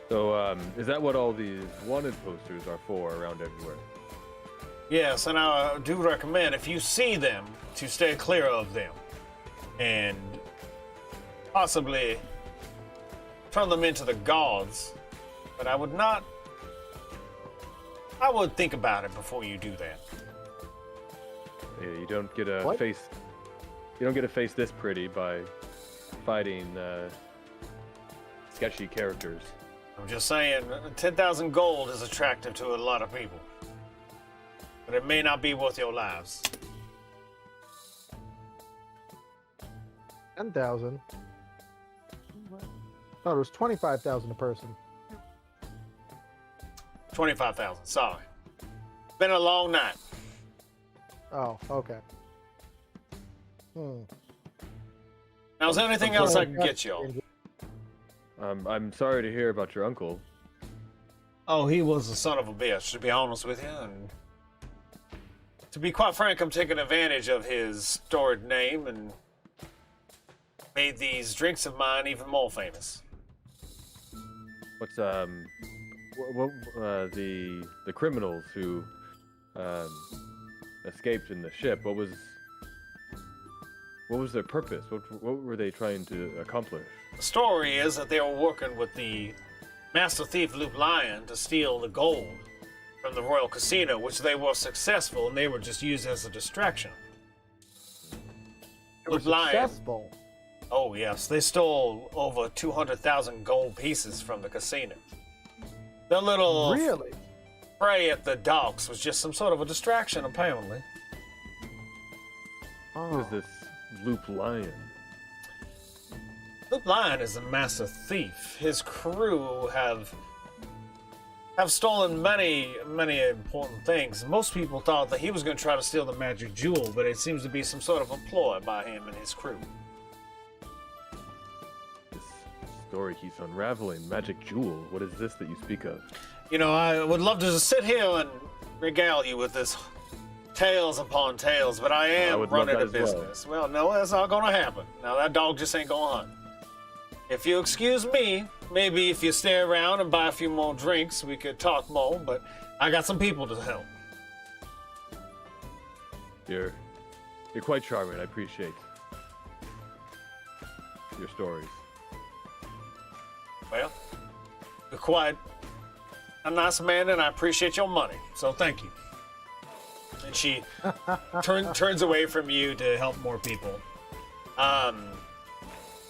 Speaker 2: So, is that what all these wanted posters are for around everywhere?
Speaker 1: Yes, and I do recommend, if you see them, to stay clear of them and possibly turn them into the gods. But I would not. I would think about it before you do that.
Speaker 2: Yeah, you don't get a
Speaker 3: What?
Speaker 2: face. You don't get to face this pretty by fighting sketchy characters.
Speaker 1: I'm just saying, 10,000 gold is attractive to a lot of people. But it may not be worth your lives.
Speaker 3: 10,000. Thought it was 25,000 a person.
Speaker 1: 25,000, sorry. Been a long night.
Speaker 3: Oh, okay.
Speaker 1: Now, is there anything else I can get you?
Speaker 2: I'm sorry to hear about your uncle.
Speaker 1: Oh, he was a son of a bitch, to be honest with you. And to be quite frank, I'm taking advantage of his storied name and made these drinks of mine even more famous.
Speaker 2: What's the criminals who escaped in the ship? What was their purpose? What were they trying to accomplish?
Speaker 1: The story is that they were working with the master thief Loop Lion to steal the gold from the Royal Casino, which they were successful, and they were just used as a distraction.
Speaker 3: It was
Speaker 1: Loop Lion.
Speaker 3: successful.
Speaker 1: Oh yes, they stole over 200,000 gold pieces from the casino. Their little
Speaker 3: Really?
Speaker 1: fray at the docks was just some sort of a distraction, apparently.
Speaker 2: Who is this Loop Lion?
Speaker 1: Loop Lion is a master thief. His crew have stolen many important things. Most people thought that he was going to try to steal the magic jewel, but it seems to be some sort of a ploy by him and his crew.
Speaker 2: This story keeps unraveling. Magic jewel. What is this that you speak of?
Speaker 1: You know, I would love to just sit here and regale you with this tales upon tales, but I am
Speaker 2: would love
Speaker 1: running a
Speaker 2: that as well.
Speaker 1: business. Well, no, that's not going to happen. Now, that dog just ain't going to hunt. If you excuse me, maybe if you stay around and buy a few more drinks, we could talk more, but I got some people to help.
Speaker 2: You're quite charming. I appreciate your stories.
Speaker 1: Well, you're quite a nice man, and I appreciate your money, so thank you. And she turns away from you to help more people.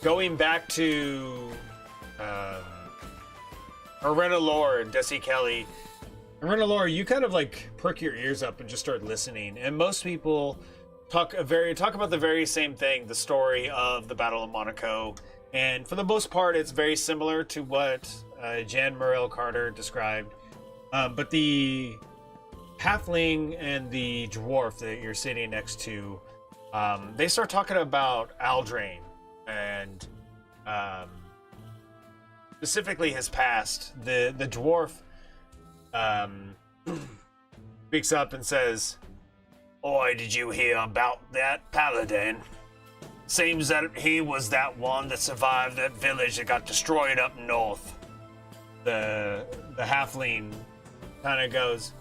Speaker 1: Going back to Arena Lore and Desi Kelly. Arena Lore, you kind of like perk your ears up and just start listening. And most people talk about the very same thing, the story of the Battle of Monaco. And for the most part, it's very similar to what Jan Muriel Carter described. But the halfling and the dwarf that you're sitting next to They start talking about Aldrain and specifically his past. The dwarf speaks up and says, "Oi, did you hear about that paladin? Seems that he was that one that survived that village that got destroyed up north." The halfling kind of goes,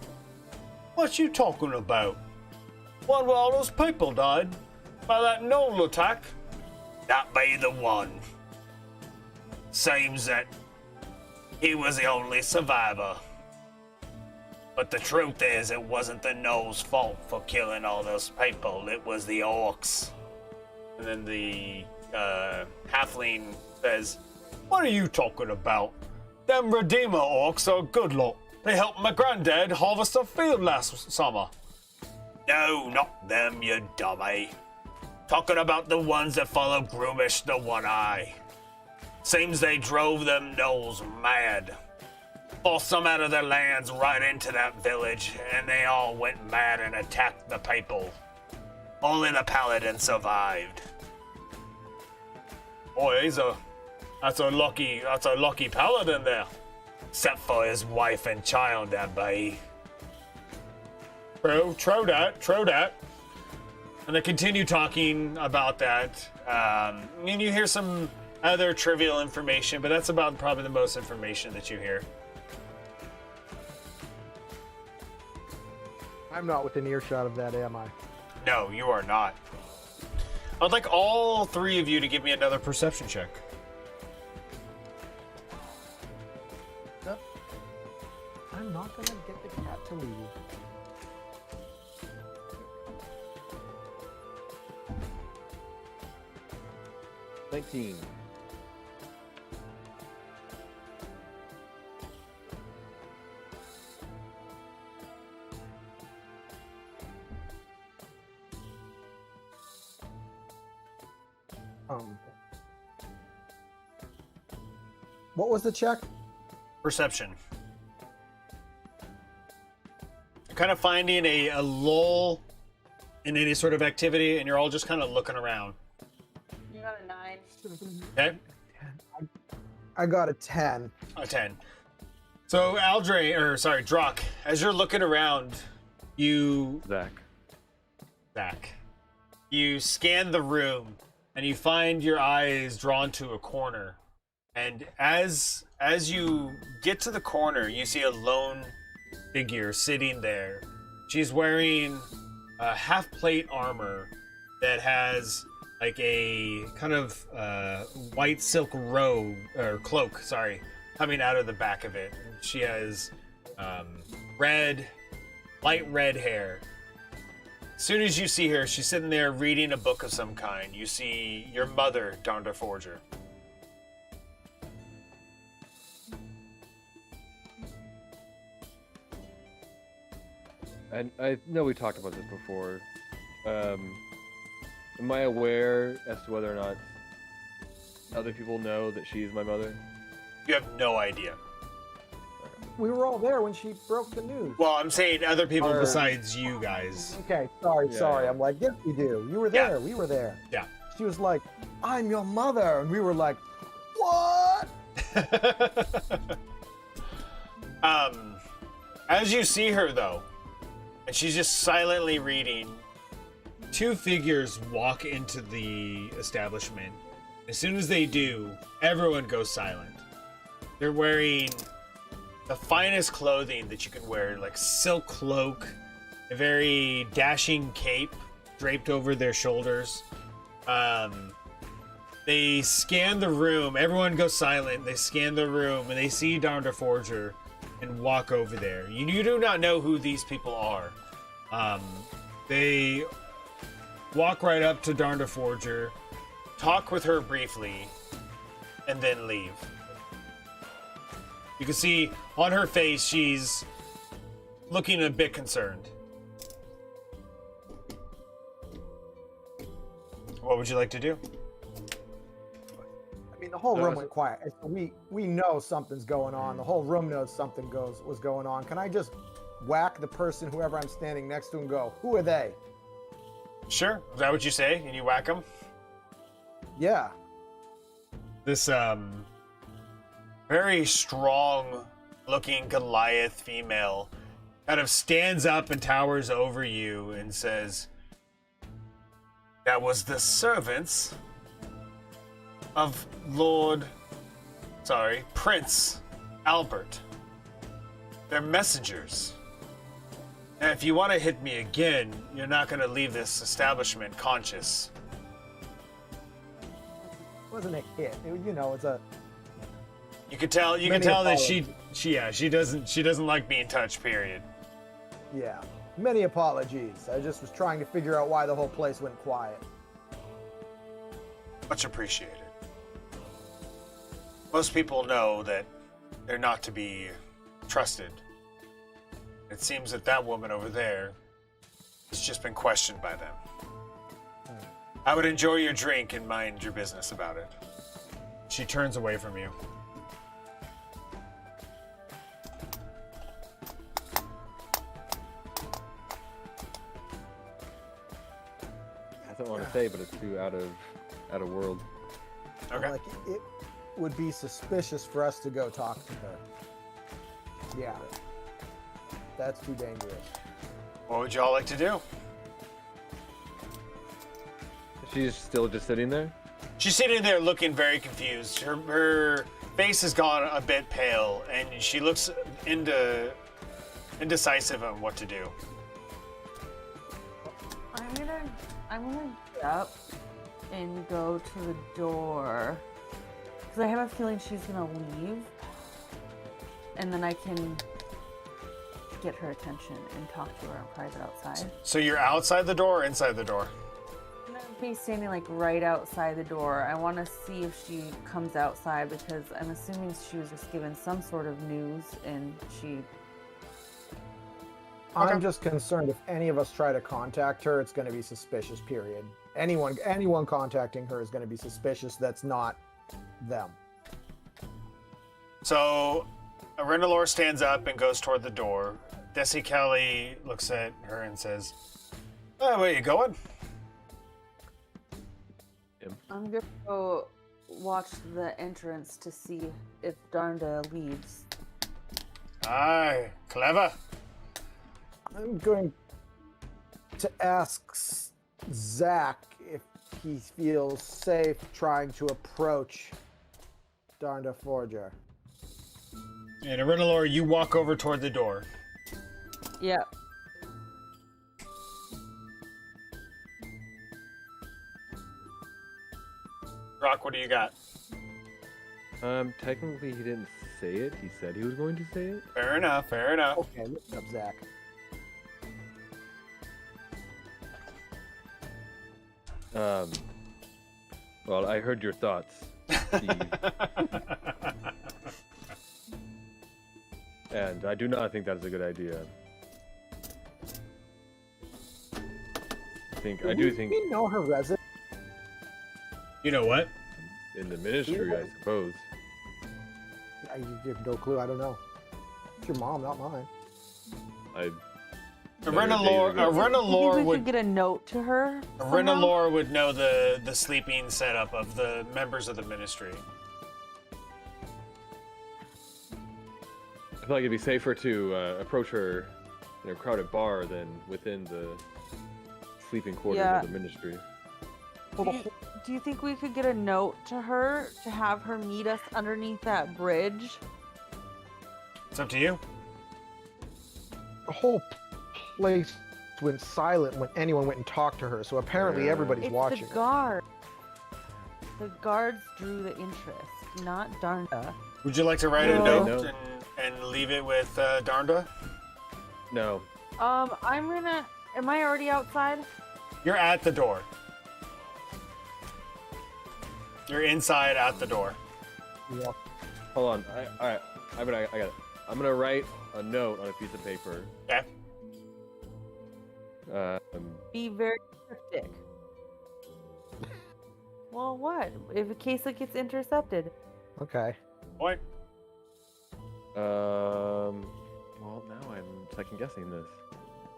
Speaker 1: "What you talking about? One where all those people died by that gnoll attack? That be the one. Seems that he was the only survivor. But the truth is, it wasn't the gnoll's fault for killing all those people. It was the orcs." And then the halfling says, "What are you talking about? Them Redeemer orcs are good lot. They helped my granddad harvest a field last summer." "No, not them, you dummy. Talking about the ones that follow Groomish the One-Eye. Seems they drove them gnolls mad. Forced them out of their lands right into that village, and they all went mad and attacked the people. Only the paladin survived." "Boy, that's a lucky paladin there. Except for his wife and child, that be." True that. And they continue talking about that. And you hear some other trivial information, but that's about probably the most information that you hear.
Speaker 3: I'm not within earshot of that, am I?
Speaker 1: No, you are not. I'd like all three of you to give me another perception check.
Speaker 3: I'm not gonna get the cat to leave.
Speaker 2: $19.
Speaker 3: What was the check?
Speaker 1: Perception. You're kind of finding a lull in any sort of activity, and you're all just kind of looking around.
Speaker 4: You got a 9.
Speaker 1: Okay?
Speaker 3: I got a 10.
Speaker 1: A 10. So, Drock, as you're looking around, Zach, you scan the room, and you find your eyes drawn to a corner. And as you get to the corner, you see a lone figure sitting there. She's wearing a half-plate armor that has like a kind of white silk robe or cloak, coming out of the back of it. She has light red hair. As soon as you see her, she's sitting there reading a book of some kind. You see your mother, Darnda Forger.
Speaker 2: I know we talked about this before. Am I aware as to whether or not other people know that she's my mother?
Speaker 1: You have no idea.
Speaker 3: We were all there when she broke the news.
Speaker 1: Well, I'm saying other people besides you guys.
Speaker 3: Okay, sorry.
Speaker 2: Yeah.
Speaker 3: I'm like, yes, we do. You were there.
Speaker 1: Yeah.
Speaker 3: We were there.
Speaker 1: Yeah.
Speaker 3: She was like, "I'm your mother," and we were like, "What?"
Speaker 1: As you see her though, and she's just silently reading, two figures walk into the establishment. As soon as they do, everyone goes silent. They're wearing the finest clothing that you can wear, like silk cloak, a very dashing cape draped over their shoulders. They scan the room. Everyone goes silent. They scan the room and they see Darnda Forger and walk over there. You do not know who these people are. They walk right up to Darnda Forger, talk with her briefly, and then leave. You can see on her face she's looking a bit concerned. What would you like to do?
Speaker 3: I mean, the whole room went quiet. And so we know something's going on. The whole room knows something was going on. Can I just whack the person, whoever I'm standing next to, and go, "Who are they?"
Speaker 1: Sure. Is that what you say? And you whack him?
Speaker 3: Yeah.
Speaker 1: This very strong looking Goliath female kind of stands up and towers over you and says, "That was the servants of Prince Albert. They're messengers. And if you want to hit me again, you're not going to leave this establishment conscious."
Speaker 3: It wasn't a hit. It's a.
Speaker 1: You can tell
Speaker 3: Many
Speaker 1: that
Speaker 3: apologies.
Speaker 1: she doesn't like being touched, period.
Speaker 3: Yeah. Many apologies. I just was trying to figure out why the whole place went quiet.
Speaker 1: Much appreciated. Most people know that they're not to be trusted. It seems that woman over there has just been questioned by them. I would enjoy your drink and mind your business about it. She turns away from you.
Speaker 2: I don't want to say, but it's too out of world.
Speaker 1: Okay.
Speaker 3: Like, it would be suspicious for us to go talk to her. Yeah. That's too dangerous.
Speaker 1: What would y'all like to do?
Speaker 2: She's still just sitting there?
Speaker 1: She's sitting there looking very confused. Her face has gone a bit pale, and she looks indecisive on what to do.
Speaker 4: I'm gonna get up and go to the door because I have a feeling she's gonna leave, and then I can get her attention and talk to her in private outside.
Speaker 1: So you're outside the door or inside the door?
Speaker 4: I'm gonna be standing like right outside the door. I want to see if she comes outside because I'm assuming she was just given some sort of news and she.
Speaker 3: I'm just concerned if any of us try to contact her, it's going to be suspicious, period. Anyone contacting her is going to be suspicious. That's not them.
Speaker 1: So Renalor stands up and goes toward the door. Desi Kelly looks at her and says, "Oh, where are you going?"
Speaker 4: I'm gonna go watch the entrance to see if Darnda leaves.
Speaker 1: Aye, clever.
Speaker 3: I'm going to ask Zach if he feels safe trying to approach Darnda Forger.
Speaker 1: And Renalor, you walk over toward the door.
Speaker 4: Yeah.
Speaker 1: Rock, what do you got?
Speaker 2: Technically he didn't say it. He said he was going to say it.
Speaker 1: Fair enough, fair enough.
Speaker 3: Okay, look up Zach.
Speaker 2: Well, I heard your thoughts, Steve, and I do not think that is a good idea. I do think
Speaker 3: We know her residence.
Speaker 1: You know what?
Speaker 2: in the ministry, I suppose.
Speaker 3: I have no clue. I don't know. It's your mom, not mine.
Speaker 1: Renalor
Speaker 4: You think we
Speaker 1: would
Speaker 4: could get a note to her? somehow?
Speaker 1: Renalor would know the sleeping setup of the members of the ministry.
Speaker 2: I feel like it'd be safer to approach her in a crowded bar than within the sleeping quarters
Speaker 4: Yeah.
Speaker 2: of the ministry.
Speaker 4: Do you think we could get a note to her to have her meet us underneath that bridge?
Speaker 1: It's up to you.
Speaker 3: The whole place went silent when anyone went and talked to her, so apparently
Speaker 2: Yeah.
Speaker 3: everybody's
Speaker 4: It's
Speaker 3: watching
Speaker 4: the
Speaker 3: her.
Speaker 4: guard. The guards drew the interest, not Darnda.
Speaker 1: Would you like to write a
Speaker 4: No.
Speaker 1: note and leave it with Darnda?
Speaker 2: No,
Speaker 4: I'm gonna. Am I already outside?
Speaker 1: You're at the door. You're inside at the door.
Speaker 3: Yeah.
Speaker 2: hold on. I got it. I'm gonna write a note on a piece of paper.
Speaker 1: Okay.
Speaker 4: Be very cryptic. Well, what? If in case it gets intercepted.
Speaker 3: Okay.
Speaker 1: Point.
Speaker 2: Well, now I'm second guessing this.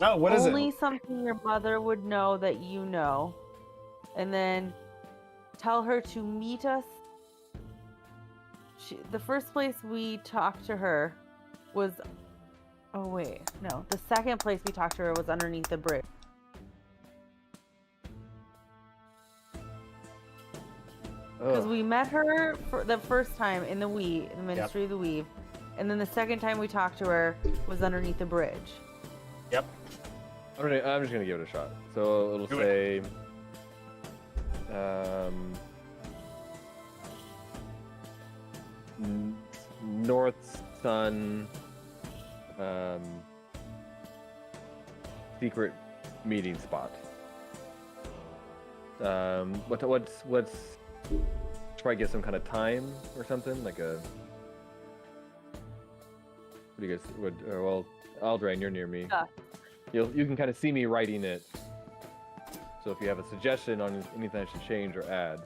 Speaker 1: No, what is
Speaker 4: Only
Speaker 1: it?
Speaker 4: something your mother would know that you know. And then tell her to meet us. The first place we talked to her was... Oh, wait. No. The second place we talked to her was underneath the bridge. Because we met her for the first time in the Ministry of the Weave. And then the second time we talked to her was underneath the bridge.
Speaker 1: Yep.
Speaker 2: I'm just gonna give it a shot. So it'll say, North Sun, secret meeting spot. What's try to get some kind of time or something like a. What do you guys would? Well, Aldrain, you're near me.
Speaker 4: Yeah.
Speaker 2: You can kind of see me writing it. So if you have a suggestion on anything I should change or add.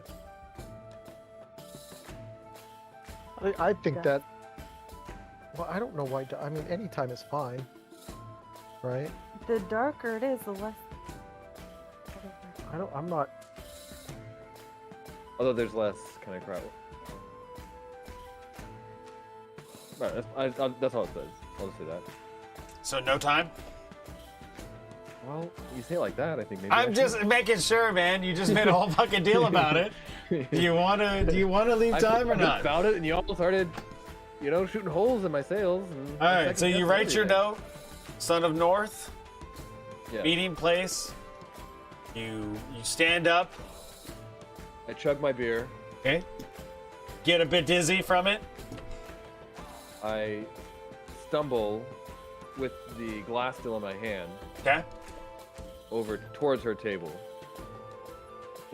Speaker 5: I think that. Well, I don't know why. I mean, any time is fine, right?
Speaker 4: The darker it is, the less.
Speaker 5: I'm not.
Speaker 2: Although there's less kind of crowd. Right, that's all it says. I'll just say that.
Speaker 1: So no time?
Speaker 2: Well, you say it like that, I think maybe.
Speaker 1: I'm just making sure, man. You just made a whole fucking deal about it. Do you want to leave time or not?
Speaker 2: About it, and you all started, shooting holes in my sails.
Speaker 1: All right, so you write your note, Son of North,
Speaker 2: Yeah.
Speaker 1: meeting place. You stand up.
Speaker 2: I chug my beer.
Speaker 1: Okay. Get a bit dizzy from it.
Speaker 2: I stumble with the glass still in my hand
Speaker 1: Okay.
Speaker 2: over towards her table.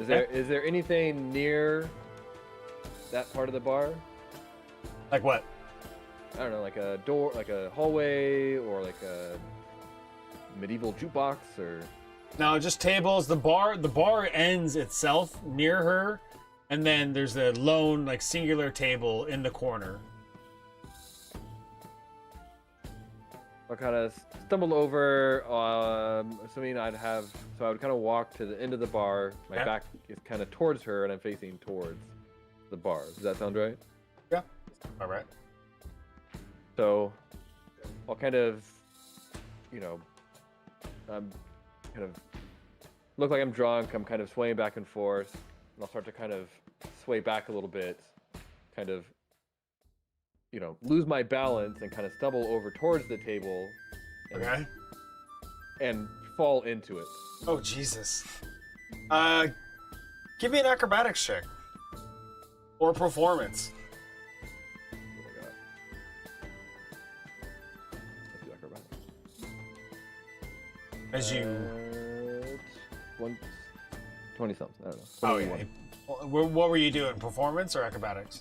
Speaker 1: Okay.
Speaker 2: Is there anything near that part of the bar?
Speaker 1: Like what?
Speaker 2: I don't know, like a door, like a hallway, or like a medieval jukebox, or
Speaker 1: No, just tables. The bar ends itself near her, and then there's a lone, like, singular table in the corner.
Speaker 2: I kind of stumble over, assuming I would kind of walk to the end of the bar. My
Speaker 1: Okay.
Speaker 2: back is kind of towards her, and I'm facing towards the bar. Does that sound right?
Speaker 1: Yeah. All right.
Speaker 2: So I'll kind of, kind of look like I'm drunk. I'm kind of swaying back and forth, and I'll start to kind of sway back a little bit, kind of, lose my balance and kind of stumble over towards the table, and,
Speaker 1: Okay.
Speaker 2: and fall into it.
Speaker 1: Oh, Jesus. Give me an acrobatics check. Or performance.
Speaker 2: Oh my god. Let's do acrobatics.
Speaker 1: As you...
Speaker 2: 20 something. I don't know.
Speaker 1: Oh,
Speaker 2: 21.
Speaker 1: yeah. What were you doing? Performance or acrobatics?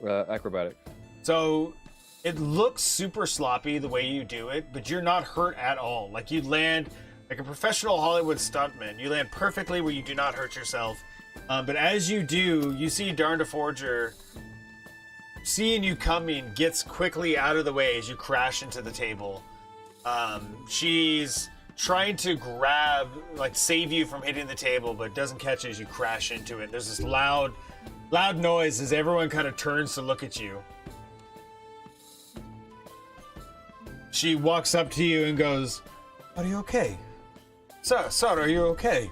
Speaker 2: Acrobatics.
Speaker 1: So it looks super sloppy the way you do it, but you're not hurt at all. Like, you land like a professional Hollywood stuntman. You land perfectly where you do not hurt yourself. But as you do, you see Darnda Forger, seeing you coming, gets quickly out of the way as you crash into the table. She's trying to save you from hitting the table, but doesn't catch it as you crash into it. There's this loud noise as everyone kind of turns to look at you. She walks up to you and goes, "Are you okay? Sir, are you okay?"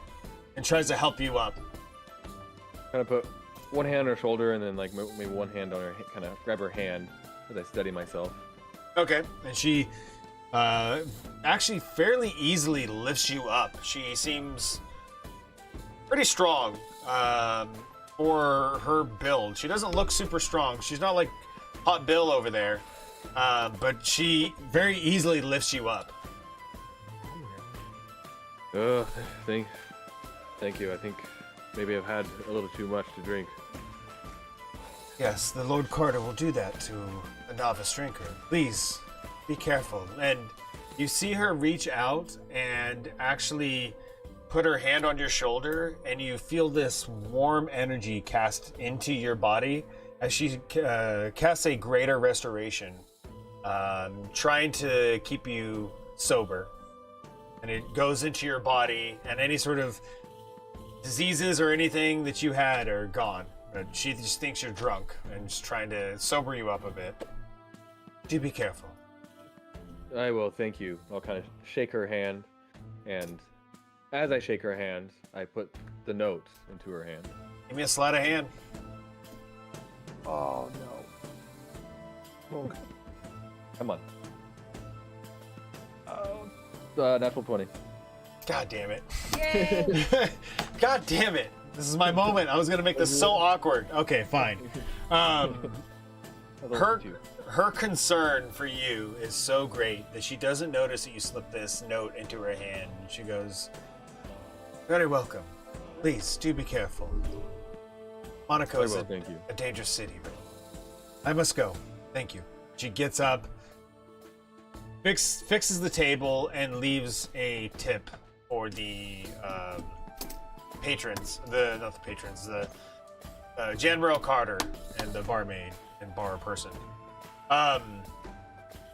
Speaker 1: And tries to help you up.
Speaker 2: Kind of put one hand on her shoulder and then maybe one hand on her, kind of grab her hand as I steady myself.
Speaker 1: Okay. And she actually fairly easily lifts you up. She seems pretty strong for her build. She doesn't look super strong. She's not like Hot Bill over there. But she very easily lifts you up.
Speaker 2: Ugh, thank you. I think maybe I've had a little too much to drink.
Speaker 1: Yes, the Lord Carter will do that to a novice drinker. Please, be careful. And you see her reach out and actually put her hand on your shoulder, and you feel this warm energy cast into your body as she casts a greater restoration, trying to keep you sober. and it goes into your body, and any sort of diseases or anything that you had are gone. But she just thinks you're drunk and just trying to sober you up a bit. Do be careful.
Speaker 2: I will, thank you. I'll kind of shake her hand, and as I shake her hand, I put the note into her hand.
Speaker 1: Give me a sleight of hand.
Speaker 3: Oh no. Oh,
Speaker 2: Come on. Natural 20.
Speaker 1: God damn it.
Speaker 4: Yay!
Speaker 1: God damn it. This is my moment. I was going to make this so awkward. Okay, fine. Her concern for you is so great that she doesn't notice that you slipped this note into her hand. She goes, very welcome. Please, do be careful. Monaco is
Speaker 2: Thank you.
Speaker 1: a dangerous city, but I must go. Thank you. She gets up, fixes the table, and leaves a tip for the patrons. Not the patrons, the Jan Merrill Carter and the barmaid and bar person.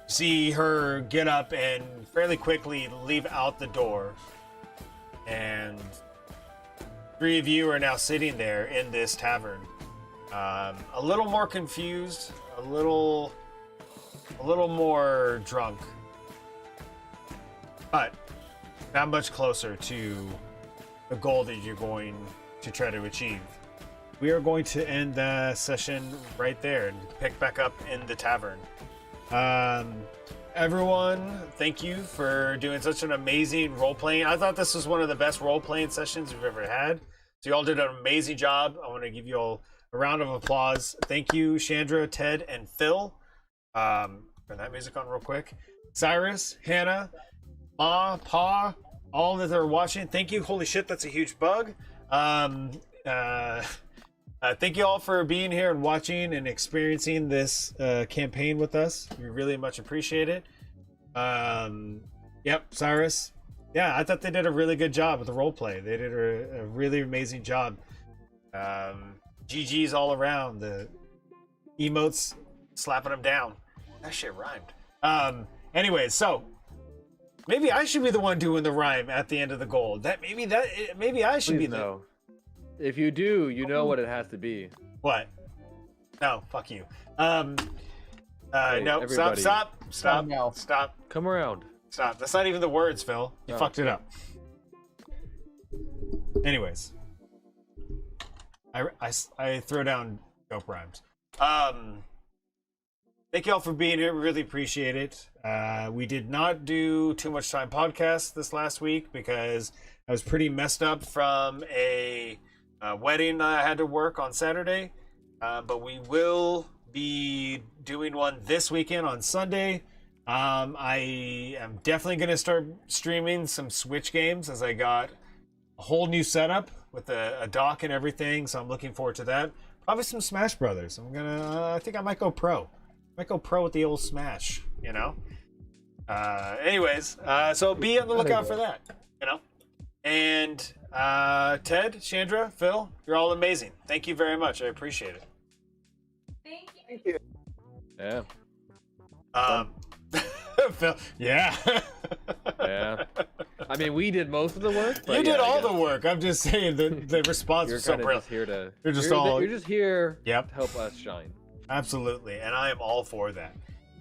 Speaker 1: See her get up and fairly quickly leave out the door, and 3 of you are now sitting there in this tavern, a little more confused, a little more drunk, but not much closer to the goal that you're going to try to achieve. We are going to end the session right there and pick back up in the tavern. Everyone, thank you for doing such an amazing role-playing. I thought this was one of the best role-playing sessions we've ever had. So you all did an amazing job. I want to give you all a round of applause. Thank you, Chandra, Ted, and Phil. Turn that music on real quick. Cyrus, Hannah, Ma, Pa, all that are watching. Thank you. Holy shit, that's a huge bug. Thank you all for being here and watching and experiencing this campaign with us. We really much appreciate it. Yep, Cyrus. Yeah, I thought they did a really good job with the role play. They did a really amazing job. GG's all around. The emotes slapping them down. That shit rhymed. Anyways, so maybe I should be the one doing the rhyme at the end of the goal. Maybe I should be the.
Speaker 2: No. If you do, you know what it has to be.
Speaker 1: What? No, fuck you.
Speaker 2: Hey,
Speaker 1: No,
Speaker 2: everybody.
Speaker 1: stop.
Speaker 3: now.
Speaker 1: Stop.
Speaker 2: Come around.
Speaker 1: Stop. That's not even the words, Phil. You
Speaker 2: Oh,
Speaker 1: fucked it up. Anyways. I throw down dope rhymes. Thank you all for being here. We really appreciate it. We did not do Too Much Time podcast this last week because I was pretty messed up from a wedding I had to work on Saturday. But we will be doing one this weekend on Sunday. I am definitely going to start streaming some Switch games as I got a whole new setup with a dock and everything. So I'm looking forward to that. Probably some Smash Brothers. I think I might go pro. With the old Smash, you know? Anyways, so be on the lookout for that, you know? And Ted, Chandra, Phil, you're all amazing. Thank you very much. I appreciate it.
Speaker 3: Thank you.
Speaker 2: Yeah.
Speaker 1: Phil, yeah.
Speaker 2: Yeah. I mean, we did most of the work. But
Speaker 1: You did
Speaker 2: yeah, I
Speaker 1: all
Speaker 2: guess
Speaker 1: the work. I'm just saying the response
Speaker 2: You're
Speaker 1: was so
Speaker 2: kind of
Speaker 1: brilliant.
Speaker 2: just here to.
Speaker 1: You're just
Speaker 2: You're just here.
Speaker 1: Yep.
Speaker 2: To help us shine.
Speaker 1: Absolutely, and I am all for that.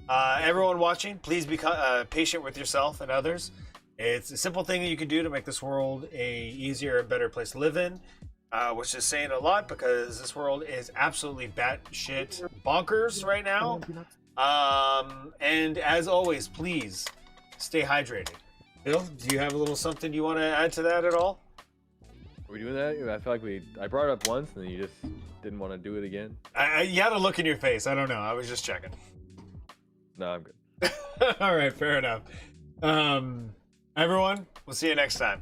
Speaker 1: Everyone watching, please be patient with yourself and others. It's a simple thing that you can do to make this world a easier and better place to live in, which is saying a lot because this world is absolutely batshit bonkers right now. And as always, please stay hydrated. Bill, do you have a little something you want to add to that at all?
Speaker 2: Are we doing that? I feel like I brought it up once and then you just didn't want to do it again.
Speaker 1: You had a look in your face. I don't know. I was just checking.
Speaker 2: No, I'm good.
Speaker 1: All right, fair enough. Everyone, we'll see you next time.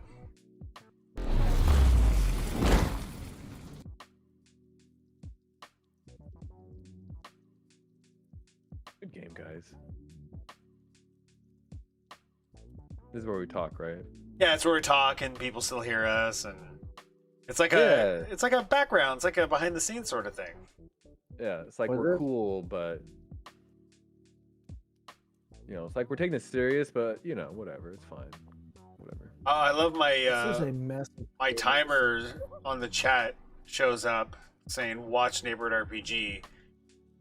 Speaker 2: Good game, guys. This is where we talk, right?
Speaker 1: Yeah, it's where we talk and people still hear us, and it's like
Speaker 2: Yeah.
Speaker 1: it's like a background, it's like a behind the scenes sort of thing.
Speaker 2: Yeah, it's like
Speaker 3: Was
Speaker 2: we're
Speaker 3: it?
Speaker 2: cool, but it's like we're taking it serious, but whatever, it's fine. Whatever.
Speaker 1: I love
Speaker 3: This is
Speaker 1: my
Speaker 3: a mess.
Speaker 1: my timer on the chat shows up saying watch Neighborhood RPG,